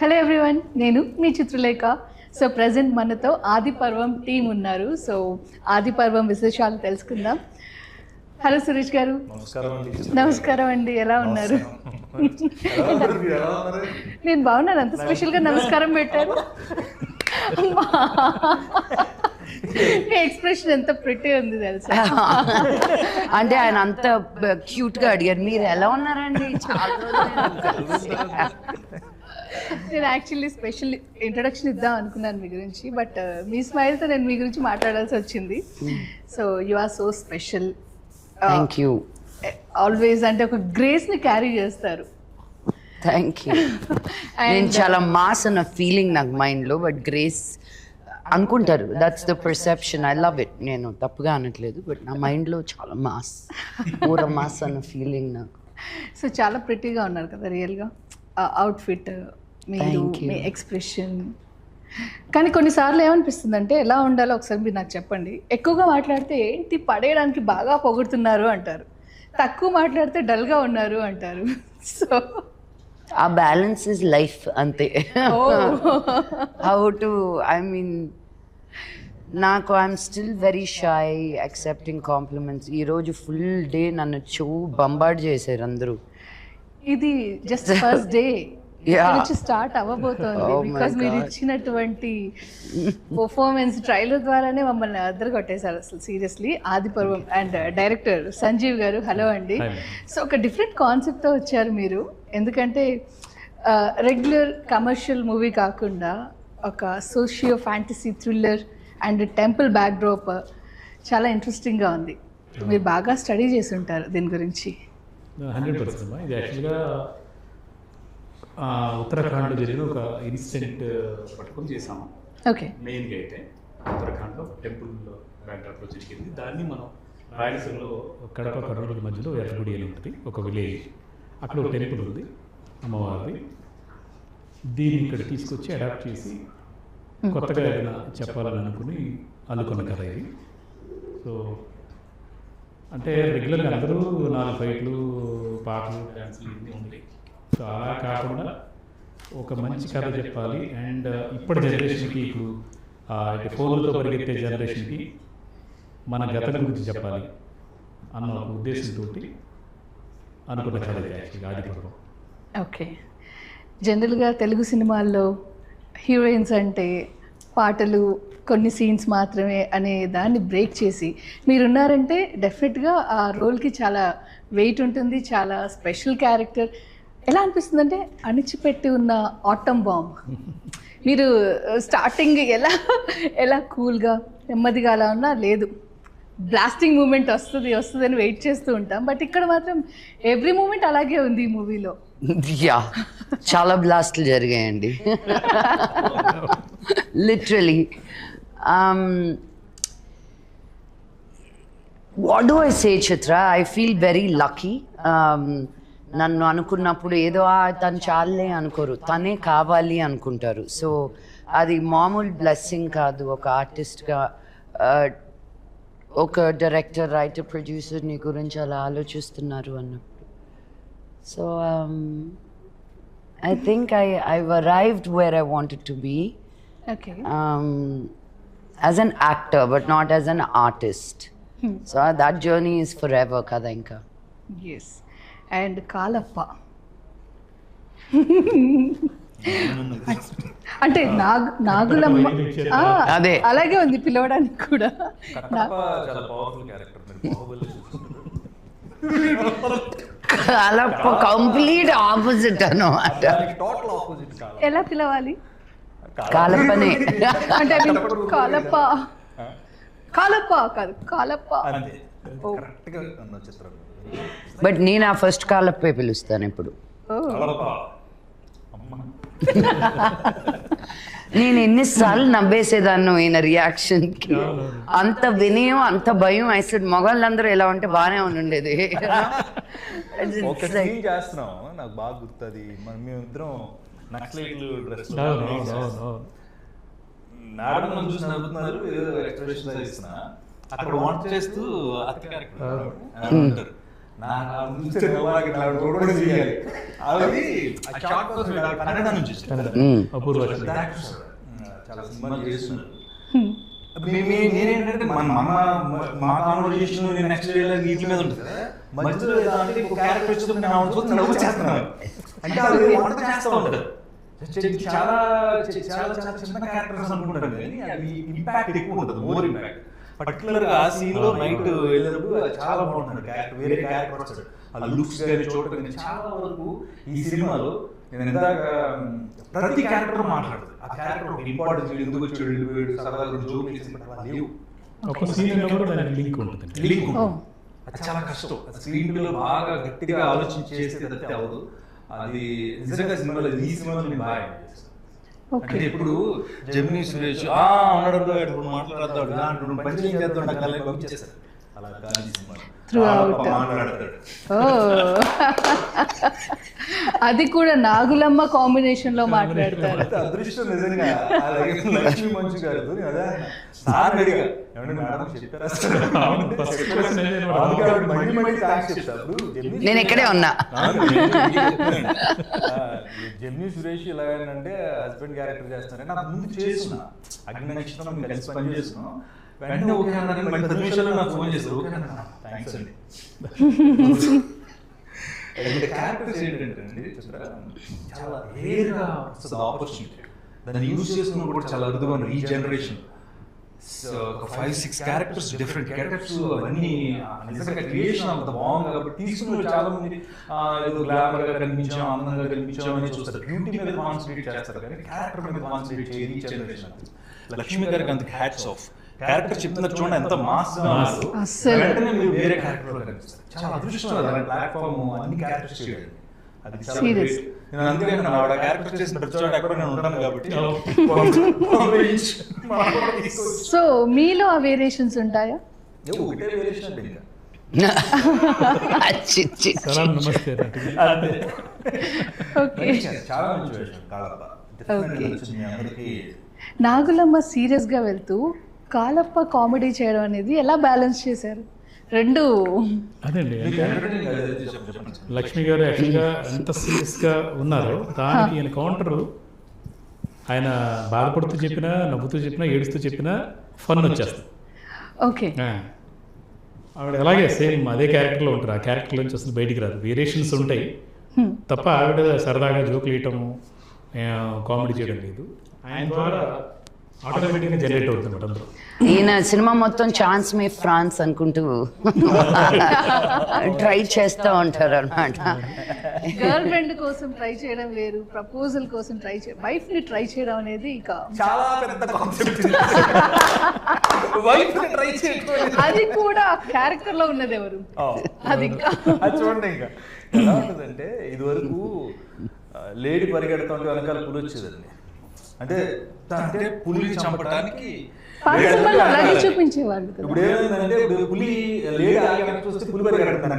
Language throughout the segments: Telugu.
హలో ఎవ్రీవన్, నేను మీ చిత్రలేఖ. సో ప్రజెంట్ మనతో ఆది పర్వం టీం ఉన్నారు. సో ఆది పర్వం విశేషాలు తెలుసుకుందాం. హలో సురేష్ గారు. నమస్కారం అండి, ఎలా ఉన్నారు? నేను బాగున్నాను. అంత స్పెషల్గా నమస్కారం పెట్టారు. మీ ఎక్స్ప్రెషన్ ఎంత ప్రిటీ ఉంది తెలుసా. అంటే ఆయన అంత క్యూట్ గా అడిగారు, మీరు ఎలా ఉన్నారండి? నేను యాక్చువల్లీ స్పెషల్ ఇంట్రడక్షన్ ఇద్దాం అనుకున్నాను మీ గురించి, బట్ మీ స్మైల్తో నేను మీ గురించి మాట్లాడాల్సి వచ్చింది. So you are so special. Thank you. Always అంటే ఒక గ్రేస్ని క్యారీ చేస్తారు. Thank you. నేను చాలా మాస్ అన్న ఫీలింగ్ నాకు మైండ్లో, బట్ గ్రేస్ అనుకుంటారు. That's the perception. I love it. నేను తప్పుగా అనట్లేదు, బట్ నా మైండ్లో చాలా మాస్, పూర మాస్ అన్న ఫీలింగ్ నాకు. సో చాలా ప్రిటీగా ఉన్నారు కదా రియల్గా. అవుట్ఫిట్, మీరు, మీ ఎక్స్ప్రెషన్. కానీ కొన్నిసార్లు ఏమనిపిస్తుంది అంటే ఎలా ఉండాలో ఒకసారి మీరు నాకు చెప్పండి. ఎక్కువగా మాట్లాడితే ఏంటి పడేయడానికి బాగా పొగుడుతున్నారు అంటారు, తక్కువ మాట్లాడితే డల్గా ఉన్నారు అంటారు. సో ఆ బ్యాలెన్స్ ఇస్ లైఫ్ అంతే. హౌ టు ఐ మీన్ నాకు I'm still very shy accepting compliments. ఈరోజు ఫుల్ డే నన్ను బంబార్డ్ చేశారు అందరూ. ఇది జస్ట్ ఫస్ట్ డే నుంచి స్టార్ట్ అవ్వబోతోంది. బికాజ్ మీరు ఇచ్చినటువంటి పర్ఫార్మెన్స్ ట్రైలర్ ద్వారానే మమ్మల్ని అద్దరు కొట్టేశారు అసలు సీరియస్లీ. ఆది పర్వం అండ్ డైరెక్టర్ సంజీవ్ గారు, హలో అండి. సో ఒక డిఫరెంట్ కాన్సెప్ట్తో వచ్చారు మీరు. ఎందుకంటే రెగ్యులర్ కమర్షియల్ మూవీ కాకుండా ఒక socio fantasy thriller and temple backdrop చాలా ఇంట్రెస్టింగ్గా ఉంది. మీరు బాగా స్టడీ చేసి ఉంటారు దీని గురించి. 100%. ఇది యాక్చువల్గా ఉత్తరాఖండ్లో జరిగిన ఒక ఇన్సిడెంట్ పట్టుకొని చేసాము. ఓకే. మెయిన్గా అయితే ఉత్తరాఖండ్లో టెంపుల్ బ్యాక్డ్రాప్లో జరిగింది. దాన్ని మనం రాయలసీమలో కడప కర్నూలు మధ్యలో ఎర్రగుడి అని ఉంటుంది, ఒక విలేజ్. అక్కడ ఒక టెంపుల్ ఉంది అమ్మవారిది. దీన్ని ఇక్కడ తీసుకొచ్చి అడాప్ట్ చేసి కొత్తగా ఏదైనా చెప్పాలని అనుకుని అల్లుకున్న కథ ఇది. సో అంటే రెగ్యులర్గా అందరూ 4 ఫైట్లు, పాటలు, డ్యాన్సులు ఇవన్నీ ఉంటాయి. సో అలా కాకుండా ఒక మంచి కథ చెప్పాలి. అండ్ ఇప్పటి జనరేషన్కి, ఇప్పుడు ఫోన్లతో పరిగెత్తే జనరేషన్కి మన గతం గురించి చెప్పాలి అన్న ఒక ఉద్దేశంతో అనుకున్న కథ ఇది యాక్చువల్గా ఆది పర్వం. ఓకే. జనరల్గా తెలుగు సినిమాల్లో హీరోయిన్స్ అంటే పాటలు, కొన్ని సీన్స్ మాత్రమే అనే దాన్ని బ్రేక్ చేసి మీరున్నారంటే డెఫినెట్గా ఆ రోల్కి చాలా వెయిట్ ఉంటుంది, చాలా స్పెషల్ క్యారెక్టర్. ఎలా అనిపిస్తుందంటే అణిచిపెట్టి ఉన్న ఆటమ్ బాంబ్ మీరు స్టార్టింగ్ ఎలా కూల్గా నెమ్మదిగా అలా ఉన్నా లేదు, బ్లాస్టింగ్ మూమెంట్ వస్తుంది అని వెయిట్ చేస్తూ ఉంటాం. బట్ ఇక్కడ మాత్రం ఎవ్రీ మూమెంట్ అలాగే ఉంది ఈ మూవీలో. యా, చాలా బ్లాస్ట్లు జరిగాయండి literally. What do I say Chitra, I feel very lucky. నన్ను అనుకున్నప్పుడు ఏదో తను చాలే అనుకోరు, తనే కావాలి అనుకుంటారు. సో అది మామూలు బ్లెస్సింగ్ కాదు. ఒక ఆర్టిస్ట్గా, ఒక డైరెక్టర్, రైటర్, ప్రొడ్యూసర్ నీ గురించి అలా ఆలోచిస్తున్నారు అన్నప్పుడు. So I think I've arrived where I wanted to be. Okay. As an actor, but not as an artist. So that journey is forever, kada inka. Yes. And Kalappa. అంటే నాగులమ్మ అదే అలాగే ఉంది పిలవడానికి కూడా. కాలప్ప కంప్లీట్ ఆపోజిట్ అన్నమాట. ఎలా పిలవాలి? కాలప్పనే అంటే కాలప్ప కాదు, కాలప్ప. బట్ నేను ఆ ఫస్ట్ కాలప్పే పిలుస్తాను ఇప్పుడు. నేను ఎన్నిసార్లు నవ్వేసేదాన్ని ఈయన రియాక్షన్కి. అంత వినయం, అంత భయం. అసలు మగవాళ్ళందరూ ఎలా ఉంటే బాగానే ఉండేది. చేస్తున్నాం నాకు బాగా గుర్తుంది. మేమిద్దరం నక్సలైట్లు డ్రెస్ నాడమని చూసి నవ్వుతున్నారు, ఏదో ఎక్స్ప్రెషన్ ఇస్తున్నా. అక్కడ వంట చేస్తూ అత్త క్యారెక్టర్ అపూర్వ చాలా సినిమాలు చేస్తున్నారు. నేనేంటంటే మా కాన్వర్జేషన్ నెక్స్ట్ వీటి మీద ఉంటుంది కదా, మధ్యలో ఏదంటే ఒక క్యారెక్టర్ వచ్చింది నేను ఆవిడ చూసి నవ్వు చేస్తున్నాను అంటే అది వంట చేస్తూ ఉంటారు. చాలా చాలా చాలా చిన్న క్యారెక్టర్స్ అనుకుంటారు కానీ అవి ఇంపాక్ట్ ఎక్కువ ఉంటుంది, మోర్ ఇంపాక్ట్. పర్టికులర్ గా ఆ సీన్ లో నైట్ వెళ్ళినప్పుడు చాలా బాగుంటుంది క్యారెక్టర్, వేరే క్యారెక్టర్ వస్తాడు, ఆ లుక్స్ కానీ చూడటం చాలా వరకు ఈ సినిమాలో నేను ఇందాక ప్రతి క్యారెక్టర్ మాట్లాడుతుంది. ఆ క్యారెక్టర్ ఇంపార్టెన్స్ ఎందుకు వచ్చాడు సరదాగా జోక్ లేవు, ఒక సీన్ కూడా దానికి లింక్ ఉంటుంది. లింక్ అది చాలా కష్టం. స్క్రీన్ లో బాగా గట్టిగా ఆలోచించి చేసేది అవ్వదు. అది నిజంగా సినిమాలో ఈ సినిమాలో నేను బాగా అంటే ఇప్పుడు జెమినీ సురేష్ ఉన్నాడు ఇప్పుడు మాట్లాడతాడు అంటాడు, పంచం చేస్తాడు పంపించేస్తాడు, అలా కానీ మాట్లాడతాడు. అది కూడా నాగులమ్మ కాంబినేషన్ లో మాట్లాడతారు. అదృష్టం నిజంగా. లక్ష్మీ మంచు గారు అదే సార్ అడిగా చెప్పారా నేను ఇక్కడే ఉన్నా. జెమినీ సురేష్ ఎలాగంటే హస్బెండ్ క్యారెక్టర్ చేస్తారని నాకు ముందు చేస్తున్నా, అగ్ని నక్షత్రం మేము కలిసి పని చేస్తున్నాం. వెంటనే ఓకే అన్నారని 10 నిమిషాల్లో నాకు ఫోన్ చేస్తారు, ఓకే అన్నా థ్యాంక్స్ అండి. క్యారెక్టర్స్ ఏంటంటే చాలా రేర్గా వస్తుంది ఆపర్చునిటీ, దాన్ని యూజ్ చేసుకున్నప్పుడు కూడా చాలా అరుదుగా ఉన్నారు ఈ జనరేషన్. ఒక 5-6 క్యారెక్టర్స్ డిఫరెంట్ క్యారెక్టర్స్ అవన్నీ నిజంగా క్రియేషన్ అంత బాగుంది కాబట్టి తీసుకున్న చాలా మంది ఏదో గ్లామర్ గా కనిపించాం, ఆనందంగా కనిపించాం అని చూస్తారు, బ్యూటీ మీద కాన్సన్ట్రేట్ చేస్తారు కానీ క్యారెక్టర్ మీద కాన్సన్ట్రేట్ చేయదు ఈ జనరేషన్. లక్ష్మి గారికి అంత హ్యాట్స్ ఆఫ్. క్యారెక్టర్ చెప్తున్నారు చూడండి ఎంత మాస్ గా ఉన్నారు, వెంటనే మీరు వేరే క్యారెక్టర్ లో కనిపిస్తారు. చాలా అదృష్టం అది ప్లాట్ఫామ్ అన్ని క్యారెక్టర్స్ చేయడం, అది చాలా గ్రేట్. నేను అందుకే ఆవిడ క్యారెక్టర్ చేసిన ప్రతి చోట ఎక్కడ నేను ఉంటాను కాబట్టి. సో మీలో ఆ వేరియేషన్స్ ఉంటాయా? ఒకటే వేరియేషన్ అంటే ఇంకా నమస్తే. చాలా మంచి వేరియేషన్ కాళప్ప. అందరికీ నాగులమ్మ సీరియస్ గా వెళ్తూ కాళప్ప కామెడీ చేయడం అనేది ఎలా బ్యాలెన్స్ చేశారు రెండు? అదండి లక్ష్మి గారు యాక్చువల్గా ఎంత సీరియస్గా ఉన్నారో దానికి ఈయన కౌంటరు, ఆయన బాధపడుతూ చెప్పినా, నవ్వుతూ చెప్పినా, ఏడుస్తూ చెప్పినా ఫన్ వచ్చేస్తుంది. ఓకే, ఆవిడ అలాగే సేమ్ అదే క్యారెక్టర్లో ఉంటారు, ఆ క్యారెక్టర్ నుంచి అసలు బయటికి రాదు. వేరియేషన్స్ ఉంటాయి తప్ప ఆవిడ సరదాగా జోకులు వేయటం, కామెడీ చేయడం లేదు. ఆయన ద్వారా ఆటోమేటిక్గా జనరేట్ అవుతుంది అందరూ. ఈయన సినిమా మొత్తం ఛాన్స్ మే ఫ్రాన్స్ అనుకుంటూ ట్రై చేస్తూ ఉంటారు అనమాట. గర్ల్ ఫ్రెండ్ కోసం ట్రై చేయడం వేరు, ప్రపోజల్ కోసం ట్రై చేయడం, వైఫ్ ని ట్రై చేయడం అనేది ఇక చాలా పెద్ద కాన్సెప్ట్. వైఫ్ ని ట్రై చేయడం అది కూడా క్యారెక్టర్ లో ఉన్నది ఎవరు, అది ఇంకా అది చూడండి. ఇంకా ఎలా ఉంటుందంటే ఇది వరకు లేడీ పరిగెడుతూ ఉంటే వెనకాల పులి వచ్చేదండి, అంటే అంటే పులిని చంపడానికి అలాగే చూపించేవాళ్ళు. ఇప్పుడు ఏమైందంటే ఇప్పుడు పులి లేడీ ఆగి వెనక్కి చూస్తే పులి పరిగెడుతుంది.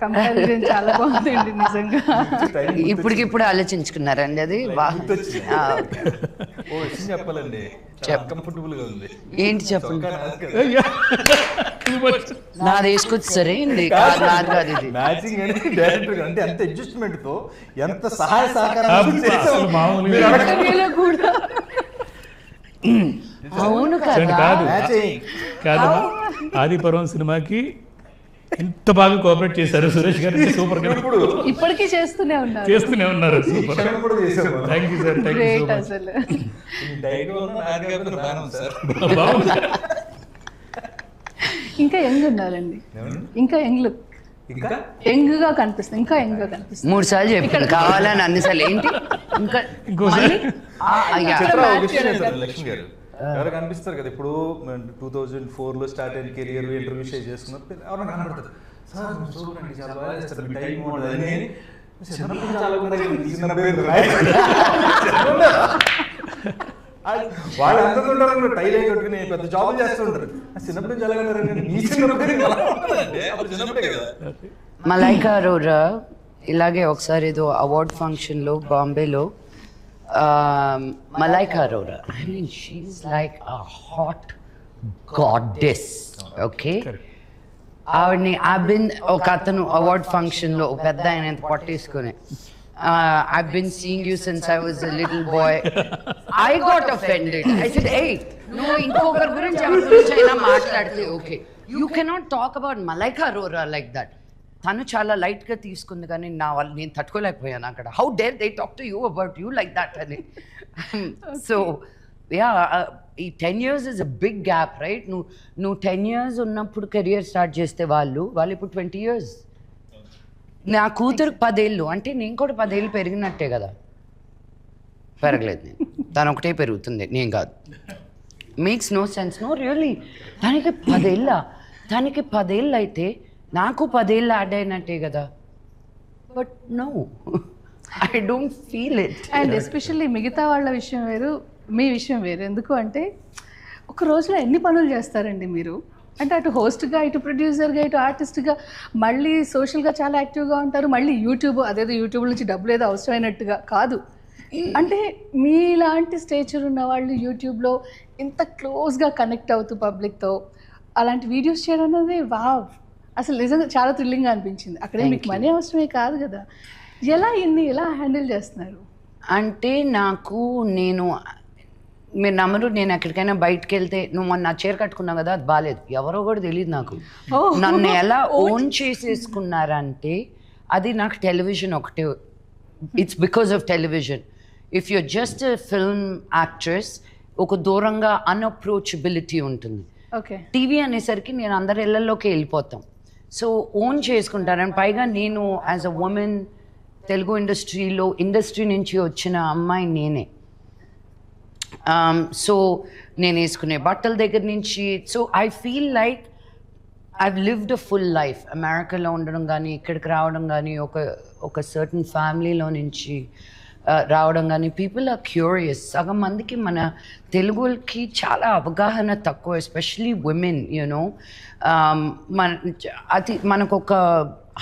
కంపారిజన్ చాలా బాగుందండి నిజంగా. ఇప్పటికిప్పుడు ఆలోచించుకున్నారండి అది. ఓ విషయం చెప్పాలండి, కంఫర్టబుల్ గా ఉంది. ఏంటి చెప్పండి? నాది వేసుకొచ్చి సరే మ్యాచింగ్ అనేది డైరెక్టర్ అంటే ఎంత అడ్జస్ట్మెంట్ తో ఎంత సహాయ సహకారం. అవును కాదు, ఆదిపర్వం సినిమాకి ఎంత బాగా కోఆపరేట్ చేశారు సురేష్ గారు, సూపర్ గా ఇప్పటికీ చేస్తూనే ఉన్నారు. Super, thank you sir, thank you అసలు. ఇంకా యంగ్ ఉన్నారండి, ఇంకా యంగ్ లుక్, యంగ్ గా కనిపిస్తుంది, ఇంకా యంగ్ గా కనిపిస్తుంది. 3 సార్లు చెప్పాను కావాలని, అన్నిసార్లు ఏంటి ఇంకా ఇంకోసారి లక్ష్మి గారు ఎవరు కనిపిస్తారు కదా. ఇప్పుడు 2004లో స్టార్ట్ అయిన కెరియర్ ఇంటర్వ్యూ షేర్ చేసుకున్నప్పుడు ఎవరైనా కనబడతారు, సార్ చూడండి చాలా బాగా చేస్తారు, మీ టైం అని. వాళ్ళు ఎంత ఉంటారు, టైల్ అయి కట్టుకుని పెద్ద జాబులు చేస్తుంటారు. చిన్నప్పుడు నుంచి ఎలాగంటే కదా. మలైకా అరోరా ఇలాగే ఒకసారి ఏదో అవార్డ్ ఫంక్షన్లో బాంబేలో Malaika Arora, I mean she is like a hot goddess. Okay, ఆవిడని ఒక అతను అవార్డ్ ఫంక్షన్లో ఒక పెద్ద ఆయన ఎంత పట్టేసుకుని I've been seeing you since I was a little boy. I got offended. I said, hey, no, ఇంకొకరి గురించి ఎవరి గురించి అయినా మాట్లాడితే okay, you cannot talk about Malaika Arora like that. తను చాలా లైట్గా తీసుకుంది, కానీ నేను తట్టుకోలేకపోయాను అక్కడ. How dare they talk to you about you like that అని. సో యా, ఈ 10 years is a big gap, right? నువ్వు 10 years ఉన్నప్పుడు కెరియర్ స్టార్ట్ చేస్తే వాళ్ళు ఇప్పుడు 20 years. నా కూతురు 10 ఏళ్ళు అంటే నేను కూడా 10 ఏళ్ళు పెరిగినట్టే కదా. పెరగలేదు నేను, తను ఒకటే పెరుగుతుంది, నేను కాదు. Makes no sense. No really, దానికి 10 ఏళ్ళ, దానికి 10 ఏళ్ళు అయితే నాకు 10 ఏళ్ళు యాడ్ అయినట్టే కదా. But no, I don't feel it. And especially మిగతా వాళ్ళ విషయం వేరు, మీ విషయం వేరు. ఎందుకు అంటే ఒక రోజులో ఎన్ని పనులు చేస్తారండి మీరు? అంటే అటు హోస్ట్గా, ఇటు ప్రొడ్యూసర్గా, ఇటు ఆర్టిస్ట్గా, మళ్ళీ సోషల్గా చాలా యాక్టివ్గా ఉంటారు. మళ్ళీ యూట్యూబ్, అదేదో యూట్యూబ్ నుంచి డబ్బులు ఏదో అవసరమైనట్టుగా కాదు. అంటే మీలాంటి స్టేచర్ ఉన్న వాళ్ళు యూట్యూబ్లో ఇంత క్లోజ్గా కనెక్ట్ అవుతూ పబ్లిక్తో అలాంటి వీడియోస్ చేయడం అనేది వావ్, అసలు నిజంగా చాలా థ్రిల్లింగ్గా అనిపించింది. అక్కడే మీకు మనీ అవసరమే కాదు కదా. ఎలా హ్యాండిల్ చేస్తున్నారు? అంటే మీరు నమ్మరు, నేను ఎక్కడికైనా బయటకు వెళ్తే, నువ్వు మొన్న చీర కట్టుకున్నావు కదా, అది బాగాలేదు, ఎవరో కూడా తెలియదు నాకు. నన్ను ఎలా ఓన్ చేసేసుకున్నారంటే అది నాకు టెలివిజన్ ఒకటే. It's because of television. If you're just film actress, ఒక దూరంగా అన్అప్రోచబిలిటీ ఉంటుంది. ఓకే, టీవీ అనేసరికి నేను అందరి ఇళ్లలోకి వెళ్ళిపోతాం. సో ఓన్ చేసుకుంటాను. అండ్ పైగా నేను as a women Telugu industry నుంచి వచ్చిన అమ్మాయి నేనే. సో నేను వేసుకునే బట్టల దగ్గర నుంచి, so I feel like I've lived a full life. అమెరికాలో ఉండడం కానీ, ఇక్కడికి రావడం కానీ, ఒక సర్టన్ ఫ్యామిలీలో నుంచి రావడం కానీ, పీపుల్ ఆర్ క్యూరియస్. సగం మందికి మన తెలుగుకి చాలా అవగాహన తక్కువ, ఎస్పెషలీ విమెన్. యూనో, మనకొక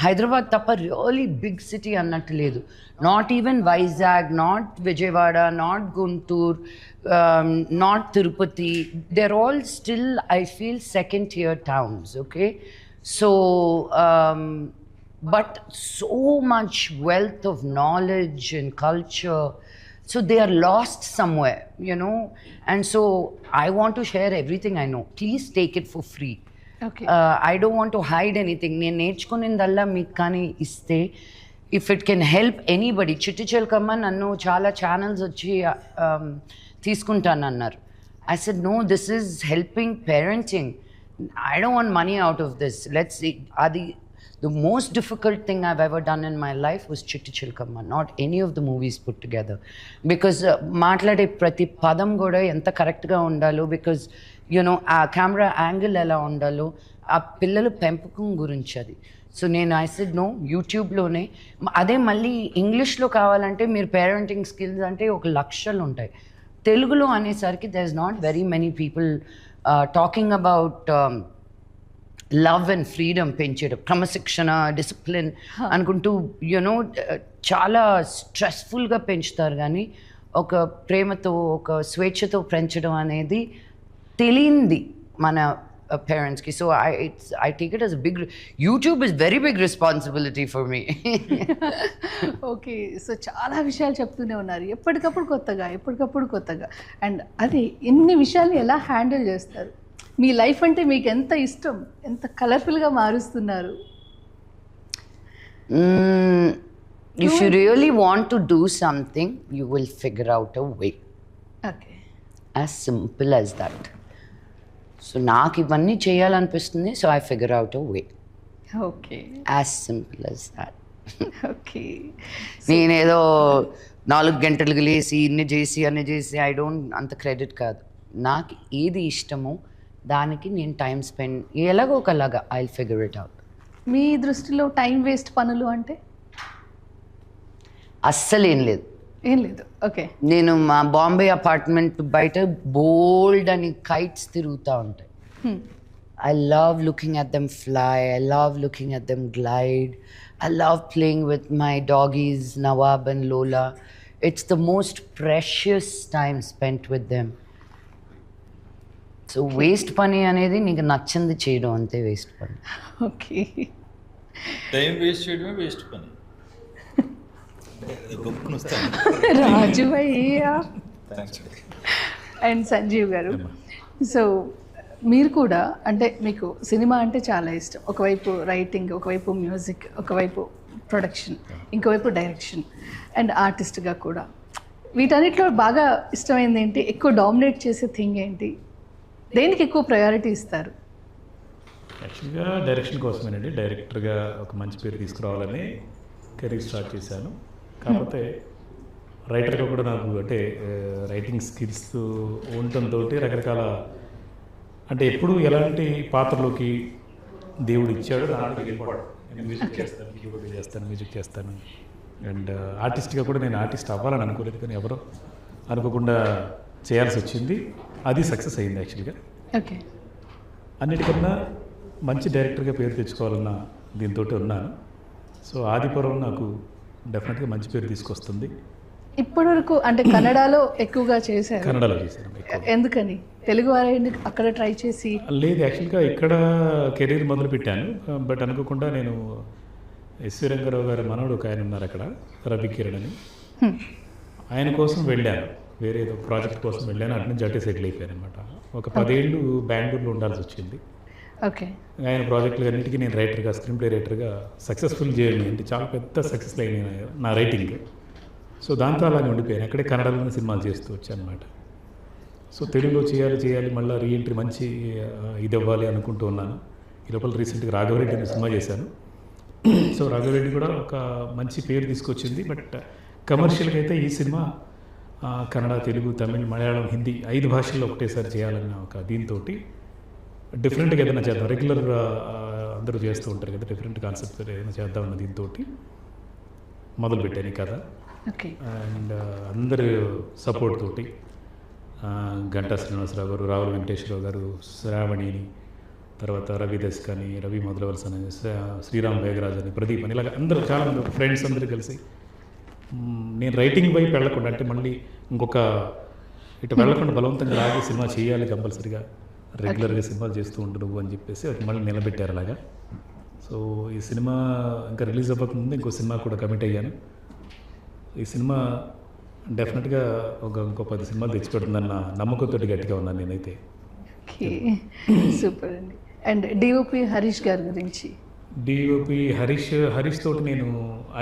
హైదరాబాద్ తప్ప రియలీ బిగ్ సిటీ అన్నట్టు లేదు. Not even Vizag, not Vijayawada, not Guntur, not Tirupati. they're all still, I feel, second tier towns. Okay, so but so much wealth of knowledge and culture, so they are lost somewhere, you know. And so I want to share everything I know. Please take it for free. Okay, I don't want to hide anything. నేను నేర్చుకునేదల్లా మీకు కానీ ఇస్తే, if it can help anybody. చిట్టి చిలకమ్మ నన్ను చాలా ఛానల్స్ వచ్చి తీసుకుంటానన్నారు. I said, no, this is helping parenting. I don't want money out of this. Let's see. The most difficult thing I've ever done in my life was Chitti Chilkamma, not any of the movies put together. Because మాట్లాడే ప్రతి పదం కూడా ఎంత కరెక్ట్గా ఉండాలో, బికాజ్ యూనో ఆ కెమెరా యాంగిల్ ఎలా ఉండాలో, ఆ పిల్లల పెంపకం గురించి అది. సో ఐ సెడ్ నో, యూట్యూబ్లోనే. అదే మళ్ళీ ఇంగ్లీష్లో కావాలంటే మీరు పేరెంటింగ్ స్కిల్స్ అంటే 1 లక్షలు ఉంటాయి. తెలుగులో అనేసరికి there is not very many people talking about love and freedom పెంచడం, క్రమశిక్షణ, డిసిప్లిన్ అనుకుంటూ యూనో చాలా స్ట్రెస్ఫుల్గా పెంచుతారు. కానీ ఒక ప్రేమతో, ఒక స్వేచ్ఛతో పెంచడం అనేది తెలియంది మన పేరెంట్స్కి. So I take it as a big, YouTube is very big responsibility for me. Okay. So చాలా విషయాలు చెప్తూనే ఉన్నారు, ఎప్పటికప్పుడు కొత్తగా. అండ్ అది ఇన్ని విషయాలు ఎలా హ్యాండిల్ చేస్తారు? మీ లైఫ్ అంటే మీకు ఎంత ఇష్టం, ఎంత కలర్ఫుల్గా మారుస్తున్నారు? If you really want to do something, you will figure out a way. Okay. As simple as that. So నాకు ఇవన్నీ చేయాలనిపిస్తుంది, so I figure out a way. Okay. As simple as that. Okay. నేనేదో 4 గంటలకు లేసి ఇన్ని చేసి ఐ డోంట్, అంత క్రెడిట్ కాదు. నాకు ఏది ఇష్టమో దానికి నేను టైం స్పెండ్ ఎలాగో ఒకలాగా I will figure it out. మీ దృష్టిలో టైం వేస్ట్ పనులు అంటే? అస్సలు ఏం లేదు. ఓకే. నేను మా బాంబే అపార్ట్మెంట్ బయట బోల్డ్ అని కైట్స్ తిరుగుతూ ఉంటాయి. I love looking at them fly. I love looking at them glide. I love playing with my doggies, Nawab and Lola. It's the most precious time spent with them. So waste పని అనేది నీకు నచ్చింది చేయడం అంతే వేస్ట్ పని. ఓకే. టైం వేస్ట్ చేయడమే వేస్ట్ పని. గొప్పను వస్తాను. రాజు అయ్యా అండ్ సంజీవ్ గారు, సో మీరు కూడా అంటే మీకు సినిమా అంటే చాలా ఇష్టం. ఒకవైపు రైటింగ్, ఒకవైపు మ్యూజిక్, ఒకవైపు ప్రొడక్షన్, ఇంకోవైపు డైరెక్షన్ అండ్ ఆర్టిస్ట్గా కూడా. వీటన్నిటిలో బాగా ఇష్టమైంది ఏంటి? ఎక్కువ డామినేట్ చేసే థింగ్ ఏంటి? దేనికి ఎక్కువ ప్రయారిటీ ఇస్తారు? యాక్చువల్గా డైరెక్షన్ కోసమేనండి. డైరెక్టర్గా ఒక మంచి పేరు తీసుకురావాలని కెరీర్ స్టార్ట్ చేశాను. కాకపోతే రైటర్గా కూడా నాకు అంటే రైటింగ్ స్కిల్స్ ఉండటంతో రకరకాల అంటే ఎప్పుడు ఎలాంటి పాత్రలోకి దేవుడు ఇచ్చాడో దానికి వెళ్ళిపోవడం. నేను మ్యూజిక్ చేస్తాను, కీబోర్డ్ చేస్తాను, మ్యూజిక్ చేస్తాను. అండ్ ఆర్టిస్ట్గా కూడా నేను ఆర్టిస్ట్ అవ్వాలని అనుకోలేదు, కానీ ఎవరో అనుకోకుండా చేయాల్సి వచ్చింది. అది సక్సెస్ అయింది యాక్చువల్గా. ఓకే. అన్నిటికన్నా మంచి డైరెక్టర్గా పేరు తెచ్చుకోవాలన్న దీంతో ఉన్నాను. సో ఆదిపురం నాకు డెఫినెట్గా మంచి పేరు తీసుకొస్తుంది. ఇప్పటివరకు అంటే కన్నడలో ఎక్కువగా చేశారు. కన్నడలో చేశాను. ఎందుకని తెలుగు వారిని అక్కడ ట్రై చేసి? లేదు, యాక్చువల్గా ఇక్కడ కెరీర్ మొదలు పెట్టాను. బట్ అనుకోకుండా నేను ఎస్వి రంగారావు గారి మనవడు ఒక ఆయన ఉన్నారు అక్కడ, రవి కిరణ్ అని. ఆయన కోసం వెళ్ళాను, వేరే ఏదో ప్రాజెక్ట్ కోసం వెళ్ళాను. అటు నుంచి అటే సెటిల్ అయిపోయాను అనమాట. ఒక 10 ఏళ్ళు బెంగళూరులో ఉండాల్సి వచ్చింది. ఓకే. ఆయన ప్రాజెక్టులు అన్నిటికీ నేను రైటర్గా, స్క్రీన్ ప్లే రైటర్గా సక్సెస్ఫుల్ చేయండి అంటే చాలా పెద్ద సక్సెస్ అయినాయి నా రైటింగ్. సో దాంతో అలాగే ఉండిపోయాను. అక్కడే కన్నడలోనే సినిమాలు చేస్తూ వచ్చాను అనమాట. సో తెలుగులో చేయాలి మళ్ళీ రీఎంట్రీ మంచి ఇది అవ్వాలి అనుకుంటూ ఉన్నాను. ఈ లోపల రీసెంట్గా రాఘవరెడ్డి అనే సినిమా చేశాను. సో రాఘవరెడ్డి కూడా ఒక మంచి పేరు తీసుకొచ్చింది. బట్ కమర్షియల్గా అయితే ఈ సినిమా కన్నడ, తెలుగు, తమిళ్, మలయాళం, హిందీ 5 భాషల్లో ఒకటేసారి చేయాలన్న ఒక దీంతో డిఫరెంట్గా ఏదైనా చేద్దాం. రెగ్యులర్ అందరూ చేస్తూ ఉంటారు కదా, డిఫరెంట్ కాన్సెప్ట్ ఏదైనా చేద్దామన్న దీంతో మొదలుపెట్టాను ఈ కథ. ఓకే. అండ్ అందరి సపోర్ట్ తోటి గంటా శ్రీనివాసరావు గారు, రావుల వెంకటేశ్వరరావు గారు, శ్రావణిని, తర్వాత రవి దస్కాని, రవి మొదలవలస అని, శ్రీరామ్ వేగరాజ్ అని, ప్రదీప్ అని, ఇలాగ అందరూ చాలామంది ఫ్రెండ్స్ అందరూ కలిసి నేను రైటింగ్ వైపు వెళ్ళకుండా అంటే మళ్ళీ ఇంకొక ఇటు వెళ్ళకుండా బలవంతంగా లాగే సినిమా చేయాలి కంపల్సరీగా, రెగ్యులర్గా సినిమాలు చేస్తూ ఉండడు అని చెప్పేసి అది మళ్ళీ నిలబెట్టారు అలాగా. సో ఈ సినిమా ఇంకా రిలీజ్ అవ్వకముందు ఇంకో సినిమా కూడా కమిట్ అయ్యాను. ఈ సినిమా డెఫినెట్గా ఇంకో 10 సినిమాలు తెచ్చిపెడుతుందన్న నమ్మకంతో గట్టిగా ఉన్నాను నేనైతే. ఓకే, సూపర్ అండి. అండ్ డిఓపి హరీష్ గారి గురించి? డిఓపి హరీష్ తోటి నేను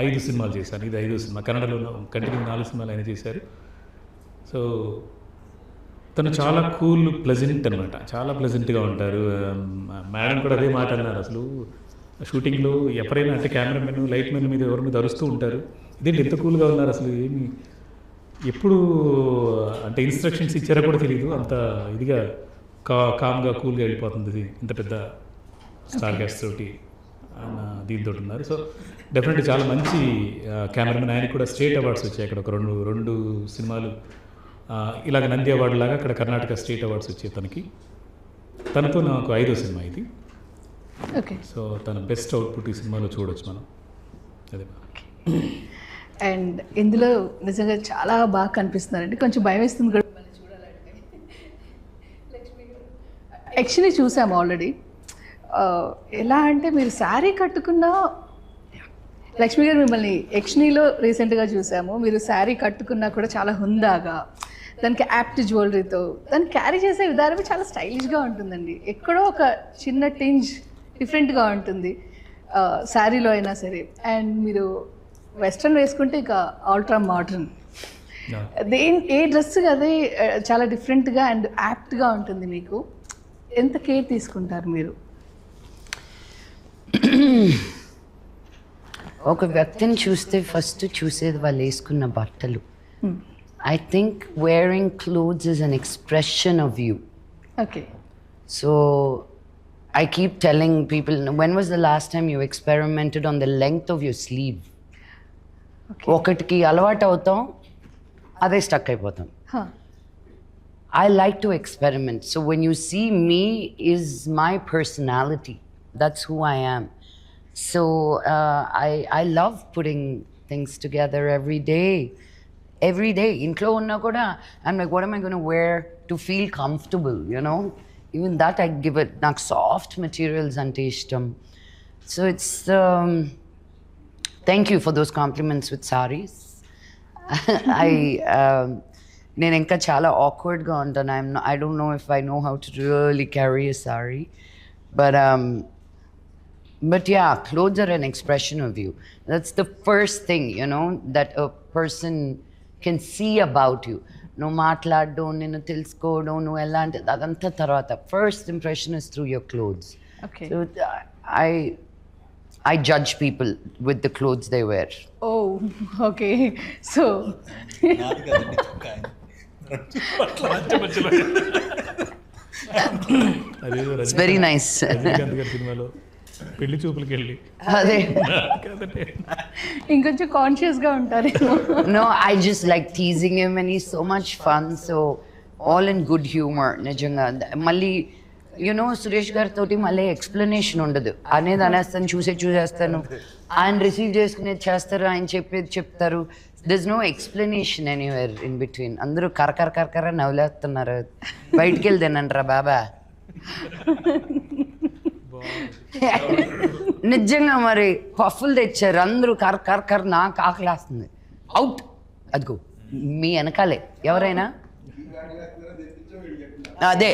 5 సినిమాలు చేశాను. ఇది 5వ సినిమా. కన్నడలో కంటిన్యూ 4 సినిమాలు ఆయన చేశారు. సో తను చాలా కూల్, ప్లెజెంట్ అనమాట. చాలా ప్లెజెంట్గా ఉంటారు. మేడం కూడా అదే మాట అన్నారు. అసలు షూటింగ్లో ఎవరైనా అంటే కెమెరామెన్, లైట్ మెన్ మీద ఎవరి మీద అరుస్తూ ఉంటారు, ఇదేంటి ఎంత కూల్గా ఉన్నారు అసలు, ఏమి ఎప్పుడు అంటే ఇన్స్ట్రక్షన్స్ ఇచ్చారో కూడా తెలియదు, అంత ఇదిగా కామ్గా కూల్గా వెళ్ళిపోతుంది ఇంత పెద్ద స్టార్ గ్యాస్ తోటి ఆయన దీంతో ఉన్నారు. సో డెఫినెట్లీ చాలా మంచి కెమెరామెన్. ఆయన కూడా స్టేట్ అవార్డ్స్ వచ్చాయి అక్కడ, ఒక రెండు సినిమాలు ఇలాగ నంది అవార్డు లాగా అక్కడ కర్ణాటక స్టేట్ అవార్డ్స్ వచ్చాయి తనకి. తనతో నాకు 5వ సినిమా ఇది. ఓకే. సో తన బెస్ట్ అవుట్పుట్ ఈ సినిమాలో చూడొచ్చు మనం. అదే. అండ్ ఇందులో నిజంగా చాలా బాగా కనిపిస్తున్నారండి. కొంచెం భయం వేస్తుంది కూడా చూడాలంటే. యక్షిని చూసాము ఆల్రెడీ. ఎలా అంటే మీరు శారీ కట్టుకున్న లక్ష్మి గారు, మిమ్మల్ని యక్షినిలో రీసెంట్గా చూసాము. మీరు శారీ కట్టుకున్నా కూడా చాలా హుందాగా, దానికి యాప్ట్ జ్యువెలరీతో దాన్ని క్యారీ చేసే విధానమే చాలా స్టైలిష్గా ఉంటుందండి. ఎక్కడో ఒక చిన్న టింజ్ డిఫరెంట్గా ఉంటుంది శారీలో అయినా సరే. అండ్ మీరు వెస్ట్రన్ వేసుకుంటే ఇక అల్ట్రా మోడర్న్. ఏ డ్రెస్ అదే చాలా డిఫరెంట్గా అండ్ యాప్ట్గా ఉంటుంది. మీకు ఎంత కేర్ తీసుకుంటారు మీరు? ఒక వ్యక్తిని చూస్తే ఫస్ట్ చూసేది వాళ్ళు వేసుకున్న బట్టలు. I think wearing clothes is an expression of you. Okay. So I keep telling people, when was the last time you experimented on the length of your sleeve? ఒకటికి అలవాటు అవుతాం, అదే స్టక్ అయిపోతాం. I like to experiment. So when you see me is my personality. That's who I am. So I love putting things together every day. Every day. Intlo unna kuda I'm like, what am I going to wear to feel comfortable, you know? even that I give it, నాకు soft materials ante ishtam. So it's thank you for those compliments with sarees. నేను ఇంకా చాలా awkwardగా ఉంటాను. I don't know if I know how to really carry a saree, but yeah, clothes are an expression of you. That's the first thing, you know, that a person can see about you. No మాట్లాడడం, నిన్ను తెలుసుకోవడం, నువ్వు ఎలాంటి అదంతా తర్వాత. First impression is through your clothes. Okay. So I judge people with the clothes they wear. Oh, okay. So నాది కదండి చొక్కా ఆయన. అదేదో It's very nice. రజనీకాంత్ గారి సినిమాలో పెళ్లి చూపులకి వెళ్ళి అదే. కదండి. ఇంకొంచెం కాన్షియస్గా ఉంటారేమో. No, I just like teasing him and he's so much fun. So all in good humor. నిజంగా మళ్ళీ సురేష్ గారితో మళ్ళీ ఎక్స్ప్లెనేషన్ ఉండదు. అనేది అనేస్తాను, చూసేస్తాను, ఆయన రిసీవ్ చేసుకునేది చేస్తారు, ఆయన చెప్పేది చెప్తారు. This no explanation anywhere in between. అందరూ కరకర నవ్వులేస్తున్నారు. బయటికి వెళ్ళి తినండిరా బాబా. నిజంగా మరి పఫ్ఫులు తెచ్చారు, అందరూ కర నాకు ఆకలేస్తుంది. అవుట్. అదిగో మీ వెనకాలే ఎవరైనా అదే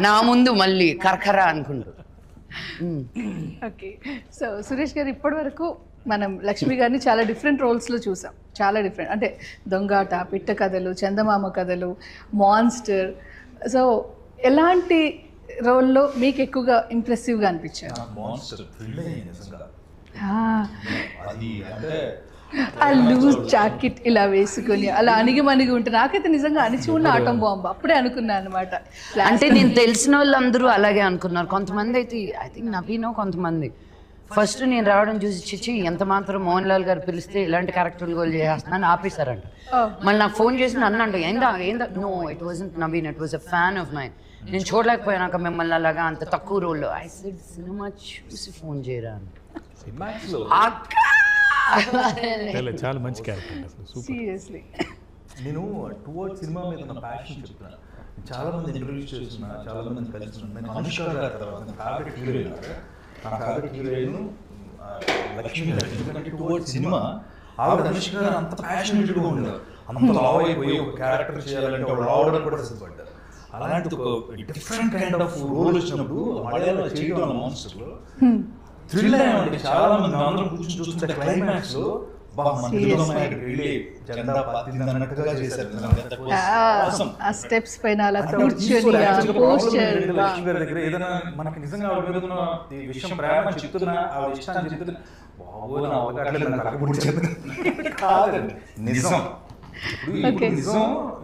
నా ముందు మళ్ళీ కరకర అనుకుంటూ. ఓకే. సో సురేష్ గారు, ఇప్పటి వరకు మనం లక్ష్మి గారిని చాలా డిఫరెంట్ రోల్స్లో చూసాం. చాలా డిఫరెంట్, అంటే దొంగాట, పిట్ట కథలు, చందమామ కథలు, మాన్స్టర్. సో ఎలాంటి రోల్లో మీకు ఎక్కువగా ఇంప్రెసివ్గా అనిపించారు? మాన్స్టర్ థ్రిల్ అయ్యింది నిజంగా. అది అంటే ఆ లూజ్ జాకెట్ ఇలా వేసుకొని అలా అణిగి ఉంటే నాకైతే నిజంగా అణిచి ఉన్న ఆటం బాంబు అప్పుడే అనుకున్నాను అనమాట. అంటే నేను తెలిసిన వాళ్ళందరూ అలాగే అనుకున్నారు. కొంతమంది అయితే ఐ థింక్ నవీనో కొంతమంది ఫస్ట్ నేను రావడం చూసి చిచ్చి ఎంత మాత్రం మోహన్ లాల్ గారు పిలిస్తే ఇలాంటి క్యారెక్టర్లు గోల్ చేస్తున్నాను ఆపేశారంట. మళ్ళీ నాకు ఫోన్ చేసి నన్ను అంట ఏందా no it wasn't Naveen, it was a fan of mine. నేను చూడలేకపోయాక మిమ్మల్ని అలాగా అంత తక్కువ రోల్లో. ఐ సెడ్ సినిమా చూసి ఫోన్ చేయరా అక్క. చాలా మంచి క్యారెక్టర్ అసలు, సూపర్. సీరియస్లీ నేను టువర్డ్ సినిమా మీద నా ప్యాషన్ చెప్తున్నాను. చాలా మంది ఇంటర్వ్యూస్ చేస్తున్నా, చాలా మంది కలిసి నేను అనుష్క గారి తర్వాత నా ఫేవరెట్ హీరోయిన్, నా ఫేవరెట్ హీరోయిన్ లక్ష్మి గారు. ఎందుకంటే టువర్డ్ సినిమా ఆవిడ అనుష్క గారు అంత ప్యాషనేట్గా ఉండేవారు. అంత లావ్ అయిపోయి ఒక క్యారెక్టర్ చేయాలంటే ఆవిడ రావడం కూడా సిద్ధపడ్డారు. అలాంటి ఒక డిఫరెంట్ కైండ్ ఆఫ్ రోల్ వచ్చినప్పుడు మలయాళంలో చేయడం అన్న మాన్స్టర్లో థ్రిల్ అయ్యామండి. చాలా మంది అందరం కూర్చొని చూస్తుంటే క్లైమాక్స్ లో ఆ స్టెప్స్ పైన అలా కూర్చొని లక్ష్మి గారి దగ్గర ఏదైనా మనకి నిజంగా ఆవిడ మీద ఉన్న ఈ విషయం ప్రేమ చెప్తున్నా, ఆవిడ ఇష్టాన్ని చెప్తున్నా, బాబోయ్ నా అవకాశం కాదండి నిజం. ఇప్పుడు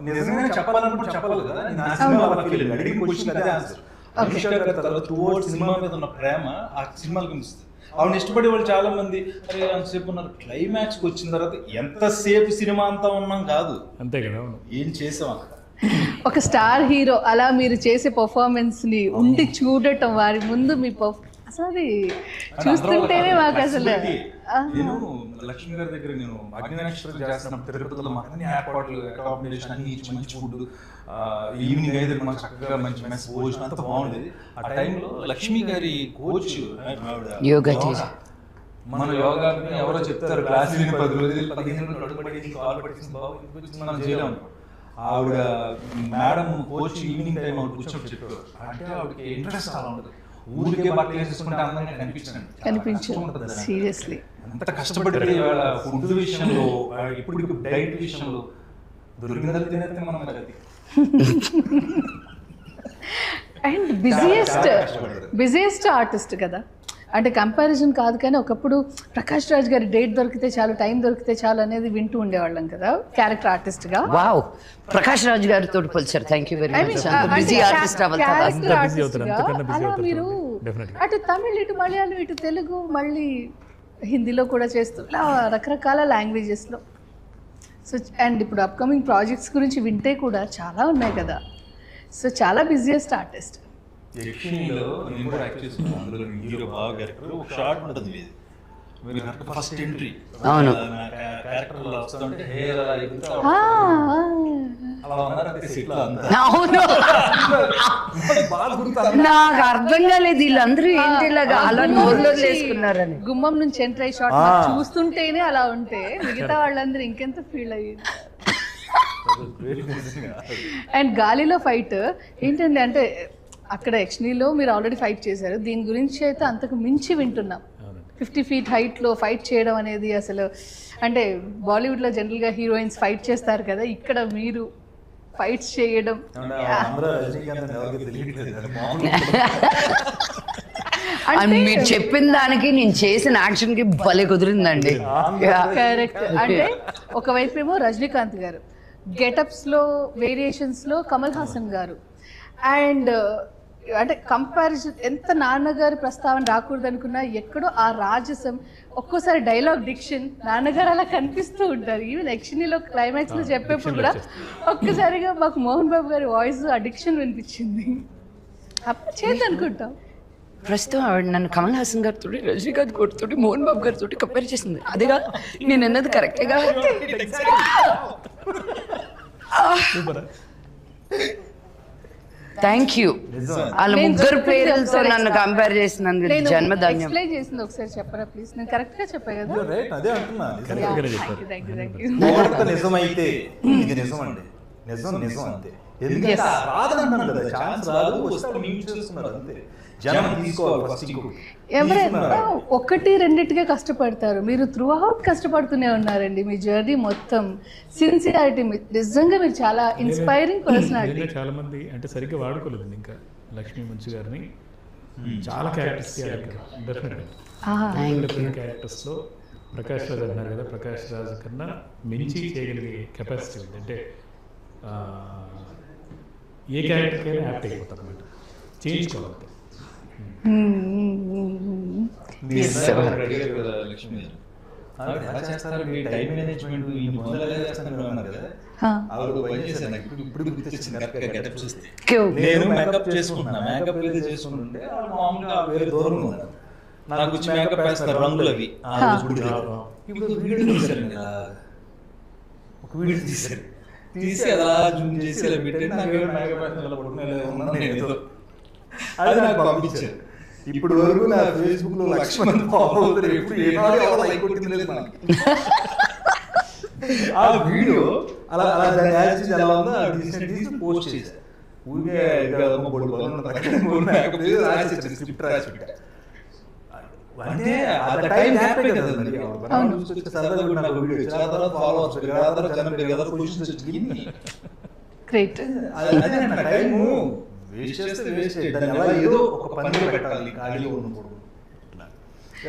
నిజంగా చెప్పాలనుకుంటే చెప్పాలి కదా. నేను ఆ సినిమా అడిగిన క్వశ్చన్ అదే ఆన్సర్. అనుష్క గారి తర్వాత టువర్డ్స్ సినిమా మీద ఉన్న ప్రేమ ఆ సినిమాలకు కనిపిస్తుంది. ఆవిడ ఇష్టపడే వాళ్ళు చాలా మంది అరే అంతసేపు ఉన్నారు, క్లైమాక్స్కి వచ్చిన తర్వాత ఎంతసేపు సినిమా అంతా ఉన్నాం కాదు, అంతే కదా, ఏం చేసాం అక్కడ. ఒక స్టార్ హీరో అలా మీరు చేసే పర్ఫార్మెన్స్ ని ఉండి చూడటం, వారి ముందు మీ అసలు చూస్తుంటేనే మాకు అసలు. నేను లక్ష్మి గారి దగ్గర నేను అగ్నినక్షత్రం చేస్తున్నాం తిరుపతిలో, మాకు అన్ని ఏర్పాట్లు, అకామిడేషన్ అన్ని ఇచ్చి మంచి ఫుడ్, ఈవినింగ్ అయితే మాకు చక్కగా మంచి మెస్ భోజనం అంతా బాగుండేది. ఆ టైంలో లక్ష్మి గారి కోచ్ మన యోగా ఎవరో చెప్తారు క్లాస్ 10 రోజులు 15 రోజులు అడుగుపడి కాల్ పట్టింది బాబు మనం చేయలేము. ఆవిడ మేడం కోచ్ ఈవినింగ్ టైం ఆవిడ కూర్చొని చెప్పారు. అంటే ఆవిడకి ఇంట్రెస్ట్ చాలా ఉంటుంది. ఊరికే బట్టలు వేసుకుంటే అందరికీ కనిపించండి. సీరియస్లీ అంత కష్టపడి వాళ్ళ ఫుడ్ విషయంలో, ఇప్పుడు డైట్ విషయంలో దొరికిన తినేస్తే మనం అది. అండ్ బిజియెస్ట్ ఆర్టిస్ట్ కదా, అంటే కంపారిజన్ కాదు కానీ ఒకప్పుడు ప్రకాష్ రాజ్ గారి డేట్ దొరికితే చాలు, టైం దొరికితే చాలు అనేది వింటూ ఉండేవాళ్ళం కదా క్యారెక్టర్ ఆర్టిస్ట్ గా. వావ్, ప్రకాష్ రాజ్ గారితో పోల్చారు. Thank you very much. Busy artist అలా మీరు అటు తమిళ్, ఇటు మలయాళం, ఇటు తెలుగు, మళ్ళీ హిందీలో కూడా చేస్తూ ఇలా రకరకాల లాంగ్వేజెస్లో. సో అండ్ ఇప్పుడు అప్కమింగ్ ప్రాజెక్ట్స్ గురించి వింటే కూడా చాలా ఉన్నాయి కదా. సో చాలా బిజియెస్ట్ ఆర్టిస్ట్. యక్షిణిలో నేను కూడా యాక్ట్ చేస్తున్నాను. అందులో హీరో బాగా క్యారెక్టర్ ఒక షార్ట్ ఉంటుంది ఇది. మీరు ఫస్ట్ ఎంట్రీ అవును క్యారెక్టర్ వస్తుంటే హెయిర్ అలా అలా ఉన్నారంటే సెట్ లో అంతా అవును బాగా గుర్తు నాకు అర్థం కాలేదు వీళ్ళందరూ ఏంటి ఇలాగా అలా నోర్లో వేసుకున్నారని. గుమ్మం నుంచి ఎంటర్ అయ్యి షాట్ చూస్తుంటేనే అలా ఉంటే మిగతా వాళ్ళందరూ ఇంకెంత ఫీల్ అయ్యింది. అండ్ గాలిలో ఫైట్ ఏంటండి అంటే అక్కడ యక్షిణిలో మీరు ఆల్రెడీ ఫైట్ చేశారు, దీని గురించి అయితే అంతకు మించి వింటున్నాం. 50 feet హైట్లో ఫైట్ చేయడం అనేది అసలు అంటే బాలీవుడ్లో జనరల్గా హీరోయిన్స్ ఫైట్ చేస్తారు కదా, ఇక్కడ మీరు ఫైట్స్ చేయడం అని మీరు చెప్పిన దానికి నేను చేసిన యాక్షన్కి భలే కుదిరిందండి. కరెక్ట్. అంటే ఒకవైపు ఏమో రజనీకాంత్ గారు, గెటప్స్లో వేరియేషన్స్లో కమల్ హాసన్ గారు, అండ్ అంటే కంపారిజన్ ఎంత నాన్నగారి ప్రస్తావన రాకూడదు అనుకున్నా ఎక్కడో ఆ రాజసం, ఒక్కోసారి డైలాగ్ డిక్షన్ నాన్నగారు అలా కనిపిస్తూ ఉంటారు. ఈవెన్ యక్షిణిలో క్లైమాక్స్లో చెప్పేప్పుడు కూడా ఒక్కసారిగా మాకు మోహన్ బాబు గారి వాయిస్ ఆ డిక్షన్ వినిపించింది. అప్పుడు చేద్దాం అనుకుంటాం. ప్రస్తుతం ఆవిడ నన్ను కమల్ హాసన్ గారితో, రజనీకాంత్ గారితో, మోహన్ బాబు గారితో కంపేర్ చేసింది. అదేగా నేను అన్నది కరెక్ట్గా. Thank you. వాళ్ళ ముగ్గురు పేర్లతో నన్ను కంపేర్ చేసినందుకు జన్మధన్యం. ఎక్స్ప్లెయిన్ చేసింది ఒకసారి చెప్పరా ప్లీజ్? నేను కరెక్ట్గా చెప్పా కదా? అదే అంటున్నా. Thank you. నిజమైతే ఇది నిజం అండి, నిజం అంతే. ఎందుకంటే రాదంటున్నాను కదా, ఛాన్స్ రాదు, వస్తే మీరు చేస్తున్నారు అంతే. జనం తీసుకోవాలి ఫస్ట్. ఎవరైనా ఒకటి రెండిటిగా కష్టపడతారు, మీరు త్రూ అవుట్ కష్టపడుతూనే ఉన్నారండి. మీ జర్నీ మొత్తం సిన్సియారిటీ, నిజంగా మీరు చాలా ఇన్స్పైరింగ్ పర్సనాలిటీ. చాలా మంది అంటే సరిగ్గా వాడుకోలేదు ఇంకా లక్ష్మీ మంచు గారిని. చాలా క్యారెక్టర్స్ డిఫరెంట్ క్యారెక్టర్స్లో ప్రకాష్ రాజ్ అన్నారు కదా, ప్రకాష్ రాజ్ కన్నా మించి చేయగలిగే కెపాసిటీ ఉంది. అంటే ఏ క్యారెక్టర్కైనా యాప్ట్ అయిపోతారు అన్నమాట, చేయించుకోవాలి. లక్ష్మి ఎలా చేస్తారు టైం మేనేజ్మెంట్, ఇప్పుడు గెటప్ చూస్తే నేను మేకప్ చేసుకుంటున్నా, మేకప్ ఏదో చేసుకుంటుంటే మామూలుగా వేరే దూరంగా ఉన్నారు, నాకు వచ్చి మేకప్ వేస్తారు రంగులు అవి. ఇప్పుడు వీడియో తీశారు కదా, ఒక వీడియో తీశారు, తీసి అలా జూమ్ చేసి ఇలా పెట్టండి, నాకు మేకప్ వేస్తున్నా అది నాకు పంపించారు. ఇప్పుడు వరకు నా ఫేస్బుక్ లో 1,00,000 మంది ఫాలో అవుతారు, ఎప్పుడు ఏనాడు లైక్ కొట్టింది లేదు నాకు. ఆ వీడియో అలా దాని యాక్షన్ ఎలా ఉందో తీసి పోస్ట్ చేశారు. ఊరికే స్క్రిప్ట్ రాసి పెట్టా. అంటే ఆ టైం హ్యాపీ కదండి, సరదాగా కూడా నాకు వీడియో వచ్చిన తర్వాత ఫాలోవర్స్ తర్వాత జనం పెరిగారు, పొజిషన్స్ వచ్చింది. గ్రేట్. అదే నా టైము వేస్ట్ చేస్తే వేస్ట్, దాన్ని ఎలా ఏదో ఒక పని పెట్టాలి ఖాళీగా ఉన్నప్పుడు.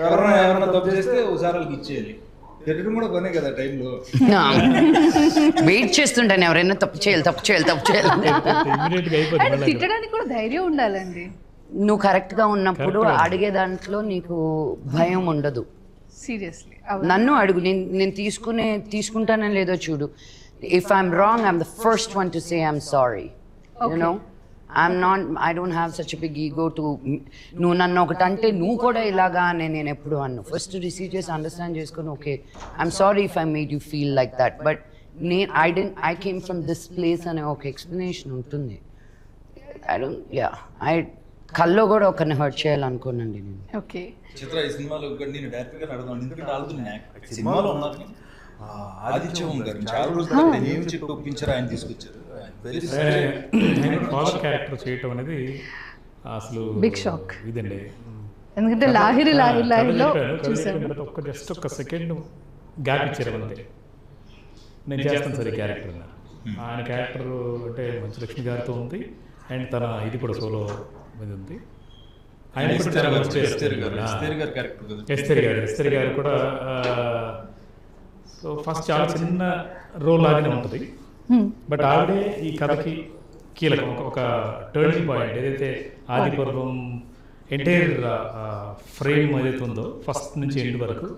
ఎవరైనా తప్పు చేస్తే ఒకసారి ఇచ్చేయాలి, తిట్టడం కూడా పనే కదా టైంలో. వెయిట్ చేస్తుంటాను ఎవరైనా తప్పు చేయాలి. తిట్టడానికి కూడా ధైర్యం ఉండాలండి. నువ్వు కరెక్ట్గా ఉన్నప్పుడు అడిగే దాంట్లో నీకు భయం ఉండదు. సీరియస్లీ నన్ను అడుగు, నేను తీసుకుంటానని లేదో చూడు. If I'm wrong, I'm the first one to say I'm sorry. You know, I don't have such a big ego to నువ్వు నన్ను ఒకటి అంటే నువ్వు కూడా ఇలాగా నేను ఎప్పుడు అన్ను. ఫస్ట్ రిసీవ్ చేసి అండర్స్టాండ్ చేసుకొని okay I'm sorry if I made you feel like that, but I came from this place అనే ఒక ఎక్స్ప్లెనేషన్ ఉంటుంది. కల్లో కూడా ఒకరిని హర్ట్ చేయాలనుకోనండి నేను. ఓకే. చిత్ర ఈ సినిమాలో నేను డైరెక్ట్ గా అడుగుతాను, ఎందుకంటే ఆడుతున్నా సినిమాలో ఉన్నారు ఆదిత్యం గారు చాలా రోజులు నేను చెప్పి ఒప్పించారు, ఆయన తీసుకొచ్చారు. క్యారెక్టర్ చేయటం అనేది అసలు బిగ్ షాక్ ఇదండి. ఎందుకంటే లాహిరిలో జస్ట్ ఒక సెకండ్ గ్యాప్ ఇచ్చారు అంతే, నేను చేస్తాను సరే క్యారెక్టర్. ఆయన క్యారెక్టర్ అంటే మంచు లక్ష్మి గారితో ఉంది, అండ్ తన ఇది కూడా సోలో మీద ఉంది. ఆయన ఎస్తేరి గారు కూడా సో ఫస్ట్ చాలా చిన్న రోల్ లాగానే ఉంటుంది, బట్ ఆవిడే ఈ కథకి కీలకం, ఒక టర్నింగ్ పాయింట్. ఏదైతే ఆది పర్వం ఎంటైర్ ఫ్రేమ్ ఏదైతే ఉందో ఫస్ట్ నుంచి ఎండ్ వరకు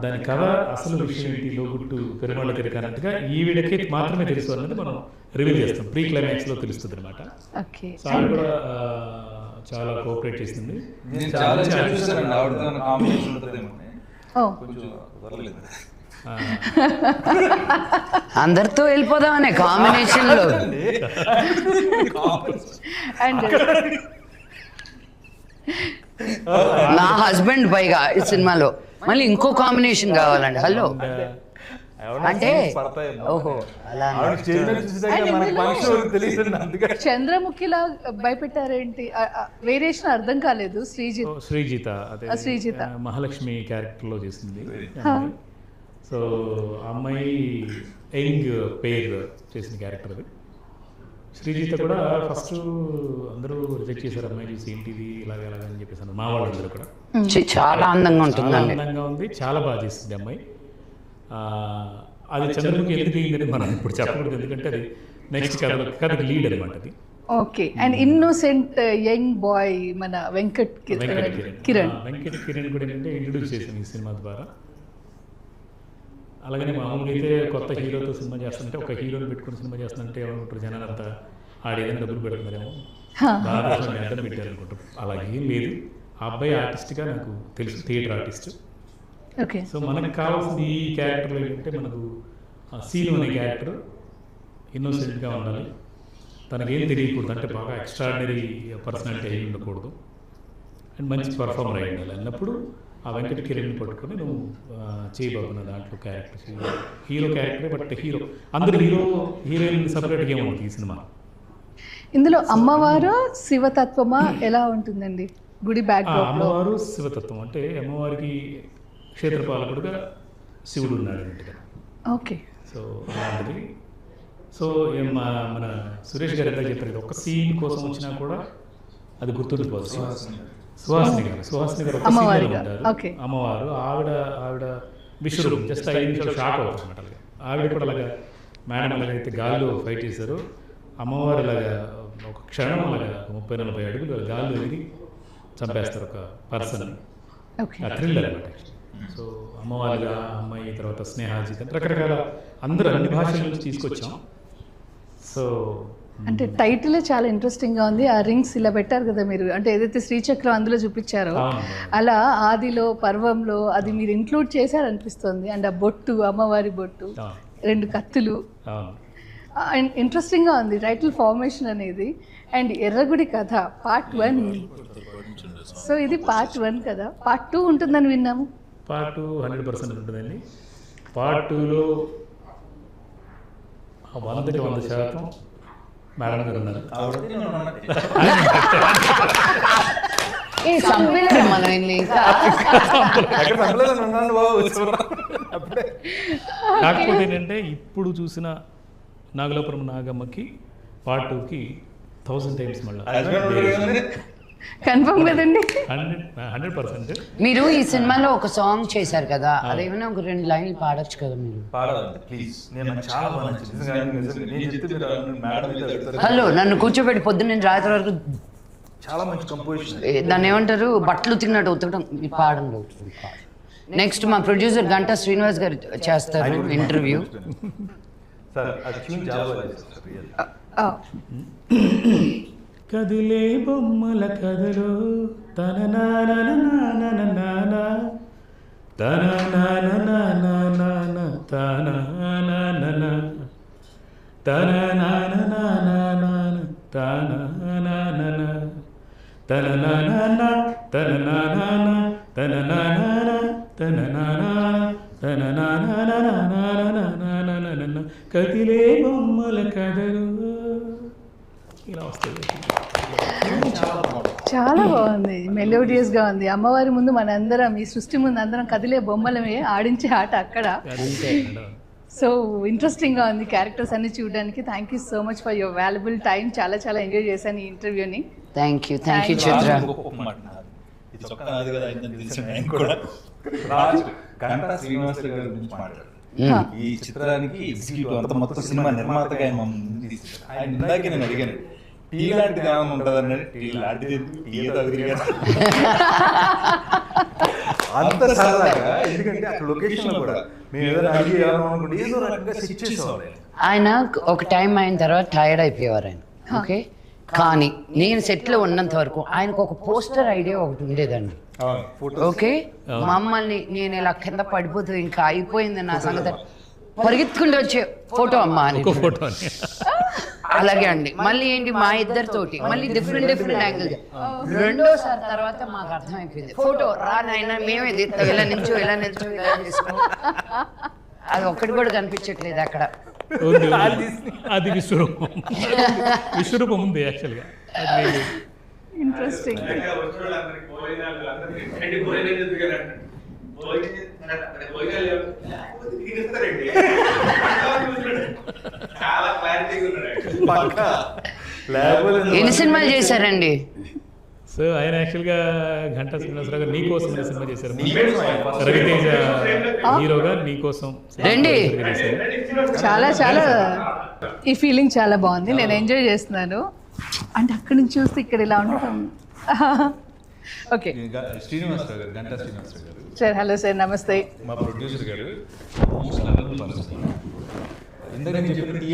దాని కథ అసలు విషయం ఏంటి, లోగుట్టు పెరుమాళ్ళ తిరిగి అన్నట్టుగా ఈవిడకి మాత్రమే తెలుసు అన్నది మనం రివీల్ చేస్తాం, ప్రీ క్లైమాక్స్లో తెలుస్తుంది అనమాట. సో ఆవిడ కూడా చాలా కోఆపరేట్ చేసింది. అందరితో వెళ్ళిపోదామనే కాంబినేషన్లో. అండ్ నా హస్బెండ్ పైగా ఈ సినిమాలో మళ్ళీ ఇంకో కాంబినేషన్ కావాలండి. హలో అంటే ఓహో అలా చంద్రముఖిలా భయపెట్టారేంటి? వేరియేషన్ అర్థం కాలేదు. శ్రీజిత అదే శ్రీజిత మహాలక్ష్మి క్యారెక్టర్లో చేసింది. సో అమ్మాయి యంగ్ పేర్ చేసిన క్యారెక్టర్ అది. శ్రీజిత కూడా ఫస్ట్ అందరూ రిజెక్ట్ చేశారు, అమ్మాయి చూసి ఏంటిది ఇలాగ అని చెప్పేసి మా వాళ్ళందరూ కూడా. చాలా అందంగా ఉంటుందండి, అందంగా ఉంది, చాలా బాగా చేసింది అమ్మాయి. అది చంద్రముఖి ఎందుకు అయిందని మనం ఇప్పుడు చెప్పకూడదు, ఎందుకంటే అది నెక్స్ట్ కథకి లీడ్ అనమాట అది. Okay. And innocent young boy మన వెంకట్ కిరణ్ కూడా ఏంటంటే ఇంట్రొడ్యూస్ చేశాను ఈ సినిమా ద్వారా. అలాగనే మామూలుగా అయితే కొత్త హీరోతో సినిమా చేస్తుంటే ఒక హీరోని పెట్టుకుని సినిమా చేస్తుంటే ఏమనుకుంటారు జనాలు అంతా ఆడేదని డబ్బులు పెడుతున్నారేమో, దాదాపు అడ్డం పెట్టారు అనుకుంటారు. అలాగే ఏం లేదు. ఆ అబ్బాయి ఆర్టిస్ట్గా నాకు తెలుసు, థియేటర్ ఆర్టిస్ట్. ఓకే. సో మనకు కావాల్సింది ఈ క్యారెక్టర్లో ఏంటంటే మనకు సీను అనే క్యారెక్టర్ ఇన్నోసెంట్గా ఉండాలి, తనకేం తెలియకూడదు, అంటే బాగా ఎక్స్ట్రాడినరీ పర్సనాలిటీ అయి ఉండకూడదు, అండ్ మంచి పర్ఫార్మర్ అయి ఉండాలి అన్నప్పుడు ఆ వెంకట కిరణ్ని పట్టుకొని నువ్వు చేయబాబు నా దాంట్లో క్యారెక్టర్ హీరో క్యారెక్టరే. బట్ అందరు హీరోయిన్ సపరేట్గా ఏముంటుంది ఈ సినిమా. ఇందులో అమ్మవారు శివతత్వమా ఎలా ఉంటుందండి? గుడి బ్యాక్ అమ్మవారు శివతత్వం అంటే అమ్మవారికి క్షేత్రపాలకుడుగా శివుడు ఉన్నాడు అన్నట్టుగా. ఓకే. సో అలాంటిది. సో మన సురేష్ గారు ఎంత చెప్పారు, ఒక సీన్ కోసం వచ్చినా కూడా అది గుర్తుండిపోతుంది. సుహాసిని గారు అమ్మవారు, ఆవిడ విశ్వరూపం జస్ట్ 5 నిమిషాలు షాక్ అవుతుంది అనమాట. ఆవిడ కూడా అలాగా మేడం అలాగైతే గాల్లో ఫైట్ చేశారు, అమ్మవారు అలాగా ఒక క్షణం అలాగా 30-40 అడుగులు గాల్లో ఎగిరి చంపేస్తారు ఒక పర్సన్. థ్రిల్లర్ అనమాట. సో అమ్మవారిగా అమ్మాయి, తర్వాత స్నేహాజీ, రకరకాల అందరూ అన్ని భాషల నుంచి తీసుకొచ్చాం. సో అంటే టైటిల్ చాలా ఇంట్రెస్టింగ్ గా ఉంది. ఆ రింగ్స్ ఇలా పెట్టారు కదా మీరు, అంటే ఏదైతే శ్రీచక్రం అందులో చూపించారో అలా ఆదిలో పర్వంలో అది మీరు ఇంక్లూడ్ చేశారనిపిస్తుంది. అండ్ ఆ బొట్టు, అమ్మవారి బొట్టు, 2 కత్తులు, ఇంట్రెస్టింగ్ గా ఉంది టైటిల్ ఫార్మేషన్ అనేది. అండ్ ఎర్రగుడి కథ పార్ట్ 1. సో ఇది పార్ట్ 1 కదా, పార్ట్ 2 ఉంటుందని విన్నాము. పార్ట్ 2 100% ఉంటుందండి. పార్ట్ 2లో 100% మేడం గారు ఉన్నారు. కాకపోతే ఏంటంటే ఇప్పుడు చూసిన నాగలాపురం నాగమ్మకి పార్ట్ 2కి 1000 times మళ్ళీ కన్ఫర్మ్ కదండి. 100%. మీరు ఈ సినిమాలో ఒక సాంగ్ చేశారు కదా, అదేమైనా ఒక 2 లైన్లు పాడొచ్చు కదా మీరు. హలో నన్ను కూర్చోబెట్టి పొద్దున్న రాత్రి వరకు చాలా మంచి కంపోజిషన్. దాన్ని ఏమంటారు, బట్టలు ఉతికినట్టు ఉతకడం. పాడండి. నెక్స్ట్ మా ప్రొడ్యూసర్ గంటా శ్రీనివాస్ గారు చేస్తారు ఇంటర్వ్యూ. కదిలే బొమ్మల కథలో తన కదిలే బొమ్మల కథలు ఇలా వస్తుంది. చాలా బాగుంది, మెలోడియస్ గా ఉంది. అమ్మవారి ముందు మనందరం, ఈ సృష్టి ముందు అందరం కదిలే బొమ్మలమే, ఆడించే ఆట అక్కడ. సో ఇంట్రెస్టింగ్ గా ఉంది క్యారెక్టర్స్ అన్ని చూడడానికి. Thank you so much for your valuable time. చాలా చాలా ఎంజాయ్ చేశాను ఈ ఇంటర్వ్యూని. థ్యాంక్ యూ చిత్ర. గంటా శ్రీనివాస్ గారి గురించి మాట్లాడారు. ఈ చిత్రానికి ఎగ్జిక్యూటివ్ అంత మొత్తం సినిమా నిర్మాతగా ఆయన ఇందాకే నేను అడిగాను, టీ లాంటిది ఏమైనా ఉంటుంది అన్నాడు. టీ లాంటిది అంత సరదాగా, ఎందుకంటే అక్కడ లొకేషన్ లో కూడా మేము ఏదైనా అడిగి అనుకుంటే ఏదో రకంగా సెట్ చేసేవాళ్ళు. ఆయన ఒక టైం అయిన తర్వాత టైర్డ్ అయిపోయేవారు ఆయన. ఓకే, కానీ నేను సెట్లో ఉన్నంత వరకు ఆయనకు ఒక పోస్టర్ ఐడియా ఒకటి ఉండేదండి. ఓకే మమ్మల్ని నేను ఇలా కింద పడిపోతుంది ఇంకా అయిపోయింది నా సంగతి పరిగెత్తుకుంటూ వచ్చే ఫోటో అమ్మా అని ఒక ఫోటో అని అలాగే అండి మళ్ళీ ఏంటి మా ఇద్దరితోటి మళ్ళీ డిఫరెంట్ యాంగిల్ రెండోసారి తర్వాత మాకు అర్థమైపోయింది ఫోటో రా నాయన మేమే తీస్తాం ఇలా నిల్చో ఇలా చేసుకో అది ఒక్కటి కూడా కనిపించట్లేదు అక్కడ ఉంది, ఉంది. అది విశ్వరూపం విశ్వరూపం ఉంది యాక్చువల్గా అది లేదు. ఇంట్రెస్టింగ్. ఎన్ని సినిమాలు చేశారండి? సో ఆయన యాక్చువల్గా ఘంటా శ్రీనివాసరావు గారు నీకోసం అనే సినిమా చేశారు, రవితేజ హీరోగా నీకోసం రండి. చేశారు. చాలా చాలా ఈ ఫీలింగ్ చాలా బాగుంది, నేను ఎంజాయ్ చేస్తున్నాను. అంటే అక్కడి నుంచి చూస్తే ఇక్కడ ఇలా ఉంటాం. ఓకే శ్రీనివాసరావు గారు, గంటా శ్రీనివాసరావు గారు సార్. హలో సార్, నమస్తే. మా ప్రొడ్యూసర్ గారు ఆల్మోస్ట్ లండన్లో పనిచేస్తారు. ఇందాక నేను చెప్పిన టీ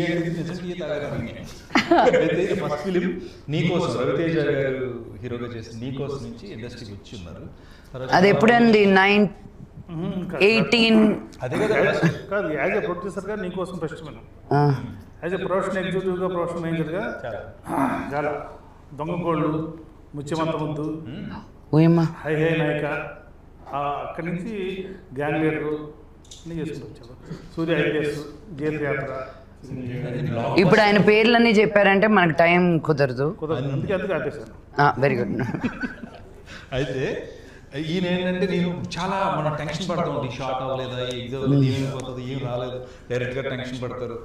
అయితే ఫస్ట్ ఫిలిం నీకోసం రవితేజ గారు హీరోగా చేసిన నీకోసం నుంచి ఇండస్ట్రీకి వచ్చి ఉన్నారు. అది ఎప్పుడండి? 18 అదే కదా కాదు, యాజ్ ఎ ప్రొడ్యూసర్గా నీకోసం ఫస్ట్ మనం యాజ్ ఎ ప్రొఫెషన్ ఎగ్జిక్యూటివ్గా ప్రొఫెషన్ మేనేజర్గా చాలా దొంగకోళ్ళు, ముత్యమంత ముద్దు, ఓయమ్మా హై హై నాయక, అక్కడి నుంచి గ్యాంగ్ లీడరు అన్నీ చేసుకుంటూ వచ్చారు. సూర్య ఐపీఎస్, జీతయాత్ర. ఇప్పుడు ఆయన పేర్లన్నీ చెప్పారంటే మనకు టైం కుదరదు. అందుకే ఆపేశాను. Very good. అయితే ఈయన ఏంటంటే నేను చాలా మనం టెన్షన్ పడతా ఉంటాం, షార్ట్ అవ్వలేదా, ఏమైపోతుంది, ఏం రాలేదు, డైరెక్ట్గా టెన్షన్ పడతారు.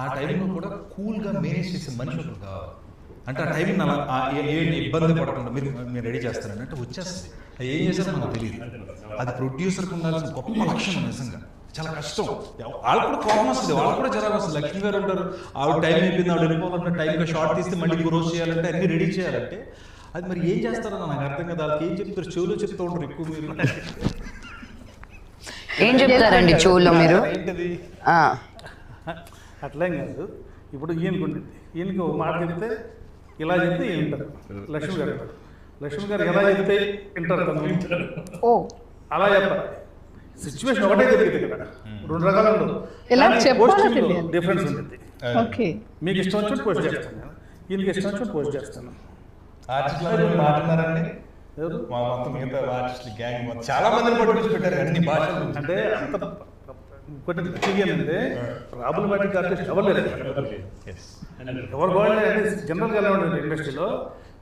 ఆ టైంలో కూడా కూల్గా మేనేజ్ చేసే మనిషి ఒకరు కావాలి. అంటే ఆ టైం ఏంటి ఇబ్బంది పడకుండా మీరు రెడీ చేస్తారండి అంటే వచ్చేస్తుంది. అది ఏం చేస్తారో మనకు తెలియదు. అది ప్రొడ్యూసర్కి ఉండాల్సిన గొప్ప లక్షణం. నిజంగా చాలా కష్టం. వాళ్ళు కూడా కోపం వస్తుంది, వాళ్ళు కూడా జరగ వస్తుంది. లక్ష్మి గారు ఉంటారు, ఆవిడ టైం అయిపోయింది, ఆవిడ వెళ్ళిపోవాలంటే టైంగా షార్ట్ తీస్తే మళ్ళీ ఇంకో రోజు చేయాలంటే అన్ని రెడీ చేయాలంటే అది మరి ఏం చేస్తారో నాకు అర్థం కదా. వాళ్ళకి ఏం చెప్తారు, చెవులో చెప్తూ ఉంటారు ఎక్కువ. మీరు ఏం చెప్తారండి చెవుల్లో మీరు? ఏంటది? అట్లేం కాదు. ఇప్పుడు ఈయనకుంటుంది, ఈయనకి ఒక మాట చెప్తే ఇలా చెప్తే వింటారు. లక్ష్మి గారు ఎలా చెప్తే వింటారు తను. ఓ అలా చెప్పాలి. సిచ్యువేషన్ ఒకటే జరిగింది ఇక్కడ, రెండు రకాలు ఉండదు. ఎలా చెప్పాలో తెలియాలి. డిఫరెన్స్ ఉంటుంది. ఓకే, మీకు ఇష్టం వచ్చినట్టు పోస్ట్ చేస్తాను, ఈయనకి ఇష్టం వచ్చినట్టు పోస్ట్ చేస్తాను. ఆర్టిస్టులు మాట్లాడారండి ఎవరు మా మొత్తం మిగతా ఆర్టిస్టులు గ్యాంగ్ మొత్తం చాలా మందిని పట్టుకొచ్చి పెట్టారు అన్ని భాషలు. అంటే అంత ఇంకోటి అంటే ప్రాబ్లమాటిక్ ఆర్టిస్ట్ అవ్వలేదు. ఎవరు బాగుంటే జనరల్గా ఎలా ఉంటుంది ఇండస్ట్రీలో,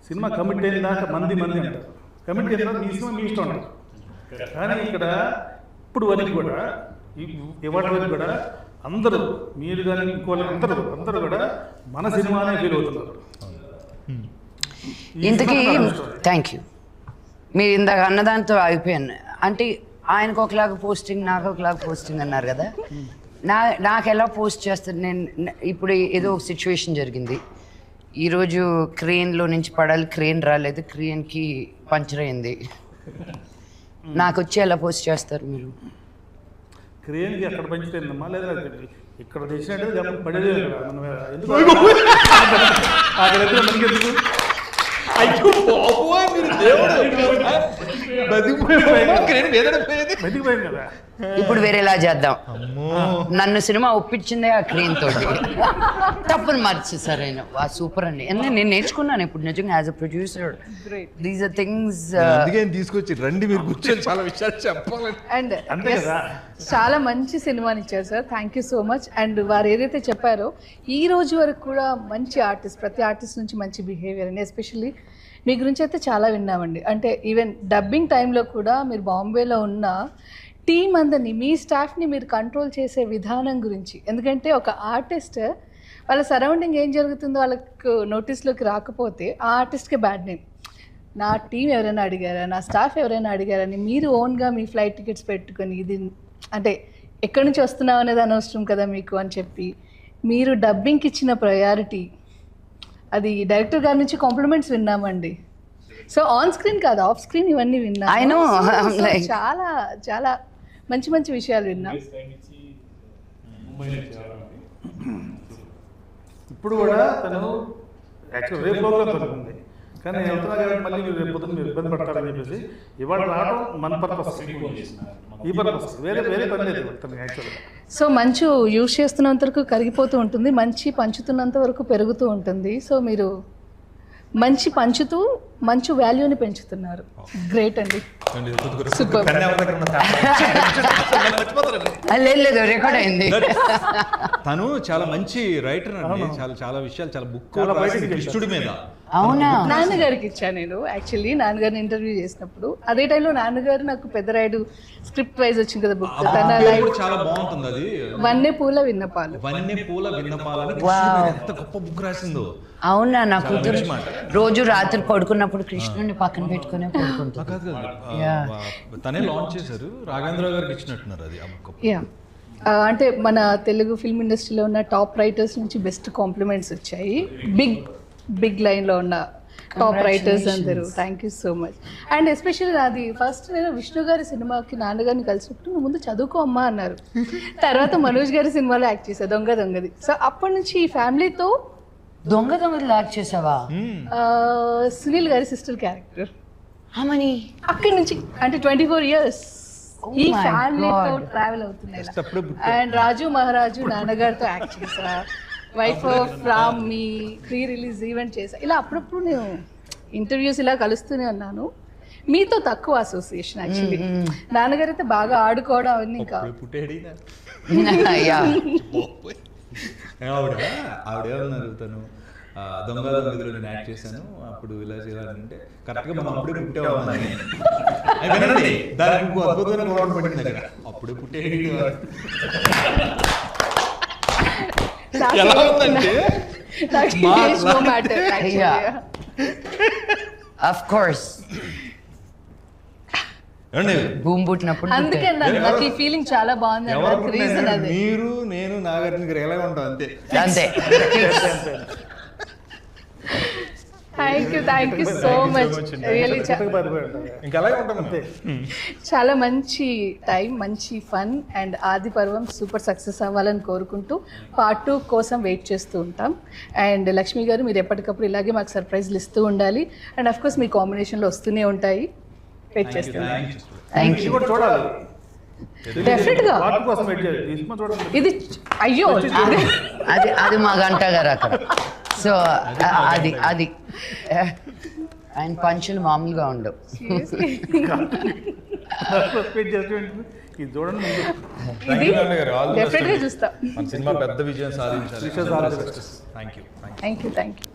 సినిమా కమిట్ అయిన దాకా మంది అంటారు. కమిట్ అయిన తర్వాత మీ సినిమా మీ ఇష్టం అంటారు. కానీ ఇక్కడ ఇప్పుడు వరకు కూడా ఇవాటి వరకు కూడా అందరూ, మీరు కానీ ఇంకోళ్ళు అందరూ కూడా మన సినిమానే ఫీల్ అవుతున్నారు. ఇంతకీ థ్యాంక్ యూ. మీరు ఇందాక అన్నదాంతో ఆగిపోయాను. అంటే ఆయనకు ఒకలాగా పోస్టింగ్, నాకు ఒకలాగా పోస్టింగ్ అన్నారు కదా. నాకు ఎలా పోస్ట్ చేస్తారు? నేను ఇప్పుడు ఏదో ఒక సిచ్యువేషన్ జరిగింది, ఈరోజు క్రేన్లో నుంచి పడాలి, క్రేన్ రాలేదు, క్రేన్కి పంచర్ అయింది, నాకు వచ్చి ఎలా పోస్ట్ చేస్తారు మీరు? క్రేన్కి ఎక్కడ పంచుతుందమ్మా, లేదా ఇక్కడ తెచ్చినట్టు పడేదే మనం ఎందుకు అక్కడ మనకెందుకు బతికిపోయాం కదా. ఇప్పుడు వేరేలా చేద్దాం. నన్ను సినిమా ఒప్పించిందే ఆ క్రేన్ తోటి, తప్పును మార్చేసారు ఆయన. సూపర్ అండి. నేను నేర్చుకున్నాను ఇప్పుడు నిజంగా as a producer. These are things అందుకే తీసుకొచ్చి రండి మీరు కూర్చొని చాలా విషయాలు చెప్పాలండి. అండ్ అంతే కదా. చాలా మంచి సినిమాని ఇచ్చారు sir, thank you so much. And వారు ఏదైతే చెప్పారో ఈ రోజు వరకు కూడా మంచి ఆర్టిస్ట్, ప్రతి ఆర్టిస్ట్ నుంచి మంచి బిహేవియర్ అండి. ఎస్పెషల్లీ మీ గురించి అయితే చాలా విన్నామండి. అంటే ఈవెన్ డబ్బింగ్ టైంలో కూడా మీరు బాంబేలో ఉన్న టీం అందరినీ, మీ స్టాఫ్ని మీరు కంట్రోల్ చేసే విధానం గురించి. ఎందుకంటే ఒక ఆర్టిస్ట్ వాళ్ళ సరౌండింగ్ ఏం జరుగుతుందో వాళ్ళకు నోటీస్లోకి రాకపోతే ఆ ఆర్టిస్ట్కి బ్యాడ్ నేమ్. నా టీం ఎవరైనా అడిగారా, నా స్టాఫ్ ఎవరైనా అడిగారని మీరు ఓన్గా మీ ఫ్లైట్ టికెట్స్ పెట్టుకొని, ఇది అంటే ఎక్కడి నుంచి వస్తున్నావు అనేది అనవసరం కదా మీకు అని చెప్పి మీరు డబ్బింగ్కి ఇచ్చిన ప్రయారిటీ, అది డైరెక్టర్ గారి నుంచి కాంప్లిమెంట్స్ విన్నామండి. సో ఆన్ స్క్రీన్ కాదు, ఆఫ్ స్క్రీన్ ఇవన్నీ విన్నాం. I know. So, చాలా చాలా మంచి మంచి విషయాలు విన్నాం. ఇప్పుడు కూడా తను యాక్చువల్ రేపు ప్రోగ్రామ్ జరుగుతుంది. కానీ నేను వెళ్తున్నా కాబట్టి మళ్ళీ మీరు రేపు పొద్దున్న మీరు ఇబ్బంది పడతారని చెప్పేసి ఇవాళ రావడం మన పర్పస్, ఈ పర్పస్, వేరే వేరే పని లేదు యాక్చువల్గా. సో మంచు యూజ్ చేస్తున్నంత వరకు కరిగిపోతూ ఉంటుంది, మంచి పంచుతున్నంత వరకు పెరుగుతూ ఉంటుంది. సో మీరు మంచి పంచుతూ మంచి వాల్యూని పెంచుతున్నారు. గ్రేట్ అండి, సూపర్. లేదు రికార్డ్ అయింది. తను చాలా మంచి రైటర్ అండి, చాలా చాలా విషయాలు, చాలా బుక్ కృష్ణుడి మీద. అవునా? నాన్నగారికి ఇచ్చా నేను యాక్చువల్లీ, నాన్నగారిని ఇంటర్వ్యూ చేసినప్పుడు. అదే టైంలో నాన్నగారు నాకు పెద్దరాయుడు స్క్రిప్ట్ వైజ్ వచ్చింది కదా బుక్, తన లైఫ్ చాలా బాగుంటుంది అది, వన్నె పూల విన్నపాలు. వన్నె పూల విన్నపాలని ఎంత గొప్ప బుక్ రాసిందో. అవునా? నా కూతురు రోజు రాత్రి పడుకున్నప్పుడు కృష్ణుని పక్కన పెట్టుకునే పడుకుంటుంది. తనే లాంచ్ చేశారు, రాఘవేంద్ర గారికి ఇచ్చినట్టున్నారు అది ఆ బుక్. యా, అంటే మన తెలుగు ఫిల్మ్ ఇండస్ట్రీలో ఉన్న టాప్ రైటర్స్ నుంచి బెస్ట్ కాంప్లిమెంట్స్ వచ్చాయి. బిగ్ లైన్లో ఉన్న టాప్ రైటర్స్ అందరూ. Thank you so much. And especially నాది ఫస్ట్ నేను విష్ణు గారి సినిమాకి నాన్నగారిని కలిసినప్పుడు నువ్వు ముందు చదువుకో అమ్మా అన్నారు. తర్వాత మనోజ్ గారి సినిమాలో యాక్ట్ చేశా, దొంగది. సో అప్పటి నుంచి ఈ ఫ్యామిలీతో దొంగది యాక్ట్ చేసావా? సునీల్ గారి సిస్టర్ క్యారెక్టర్. మనీ అక్కడి నుంచి అంటే 24 years ఈ my ఫ్యామిలీతో God. ట్రావెల్ అవుతున్నాయి. అండ్ రాజు మహారాజు నాన్నగారితో యాక్ట్ చేసా, wife of Ram me pre release event చేసా. ఇలా అప్పుడప్పుడు నేను ఇంటర్వ్యూస్ ఇలా కలుస్తూనే ఉన్నాను. మీతో తక్కువ అసోసియేషన్ యాక్చువల్లీ. నాన్నగారు అయితే బాగా ఆడుకోవడం అవన్నీ ఇంకా ఆవిడేమన్నారు, తను దొంగలో నేను యాక్ట్ చేశాను అప్పుడు ఇలా చేయాలంటే కరెక్ట్గా మనం అప్పుడే పుట్టేవాళ్ళని. దానికి ఇంకో అద్భుతమైన గౌరవం పడింది దగ్గర, అప్పుడే పుట్టేది. ఎలా ఉందంటే ఆఫ్ కోర్స్ భూమి పుట్టినప్పుడు అందుకే నాకు ఈ ఫీలింగ్ చాలా బాగుంది. రీజన్ అది మీరు నేను నాగార్జున గారు ఎలా ఉంటాం అంతే. Thank you so much. Really ఇంకా అలాగే ఉంటాం అంతే. చాలా మంచి టైం, మంచి ఫన్. అండ్ ఆది పర్వం సూపర్ సక్సెస్ అవ్వాలని కోరుకుంటూ పార్ట్ 2 కోసం వెయిట్ చేస్తూ ఉంటాం. అండ్ లక్ష్మి గారు మీరు ఎప్పటికప్పుడు ఇలాగే మాకు సర్ప్రైజ్లు ఇస్తూ ఉండాలి. అండ్ అఫ్ కోర్స్ మీ కాంబినేషన్లో వస్తూనే ఉంటాయి, వెయిట్ చేస్తున్నాం. Thank you. చూడాలి డెఫినెట్గా ఇది అయ్యో అది మా గంట గారు అక్కడ. సో అది ఆయన పంచులు మామూలుగా ఉండవు. డెఫినెట్గా చూస్తాం. సినిమా పెద్ద విజయం సాధించాలి. Thank you.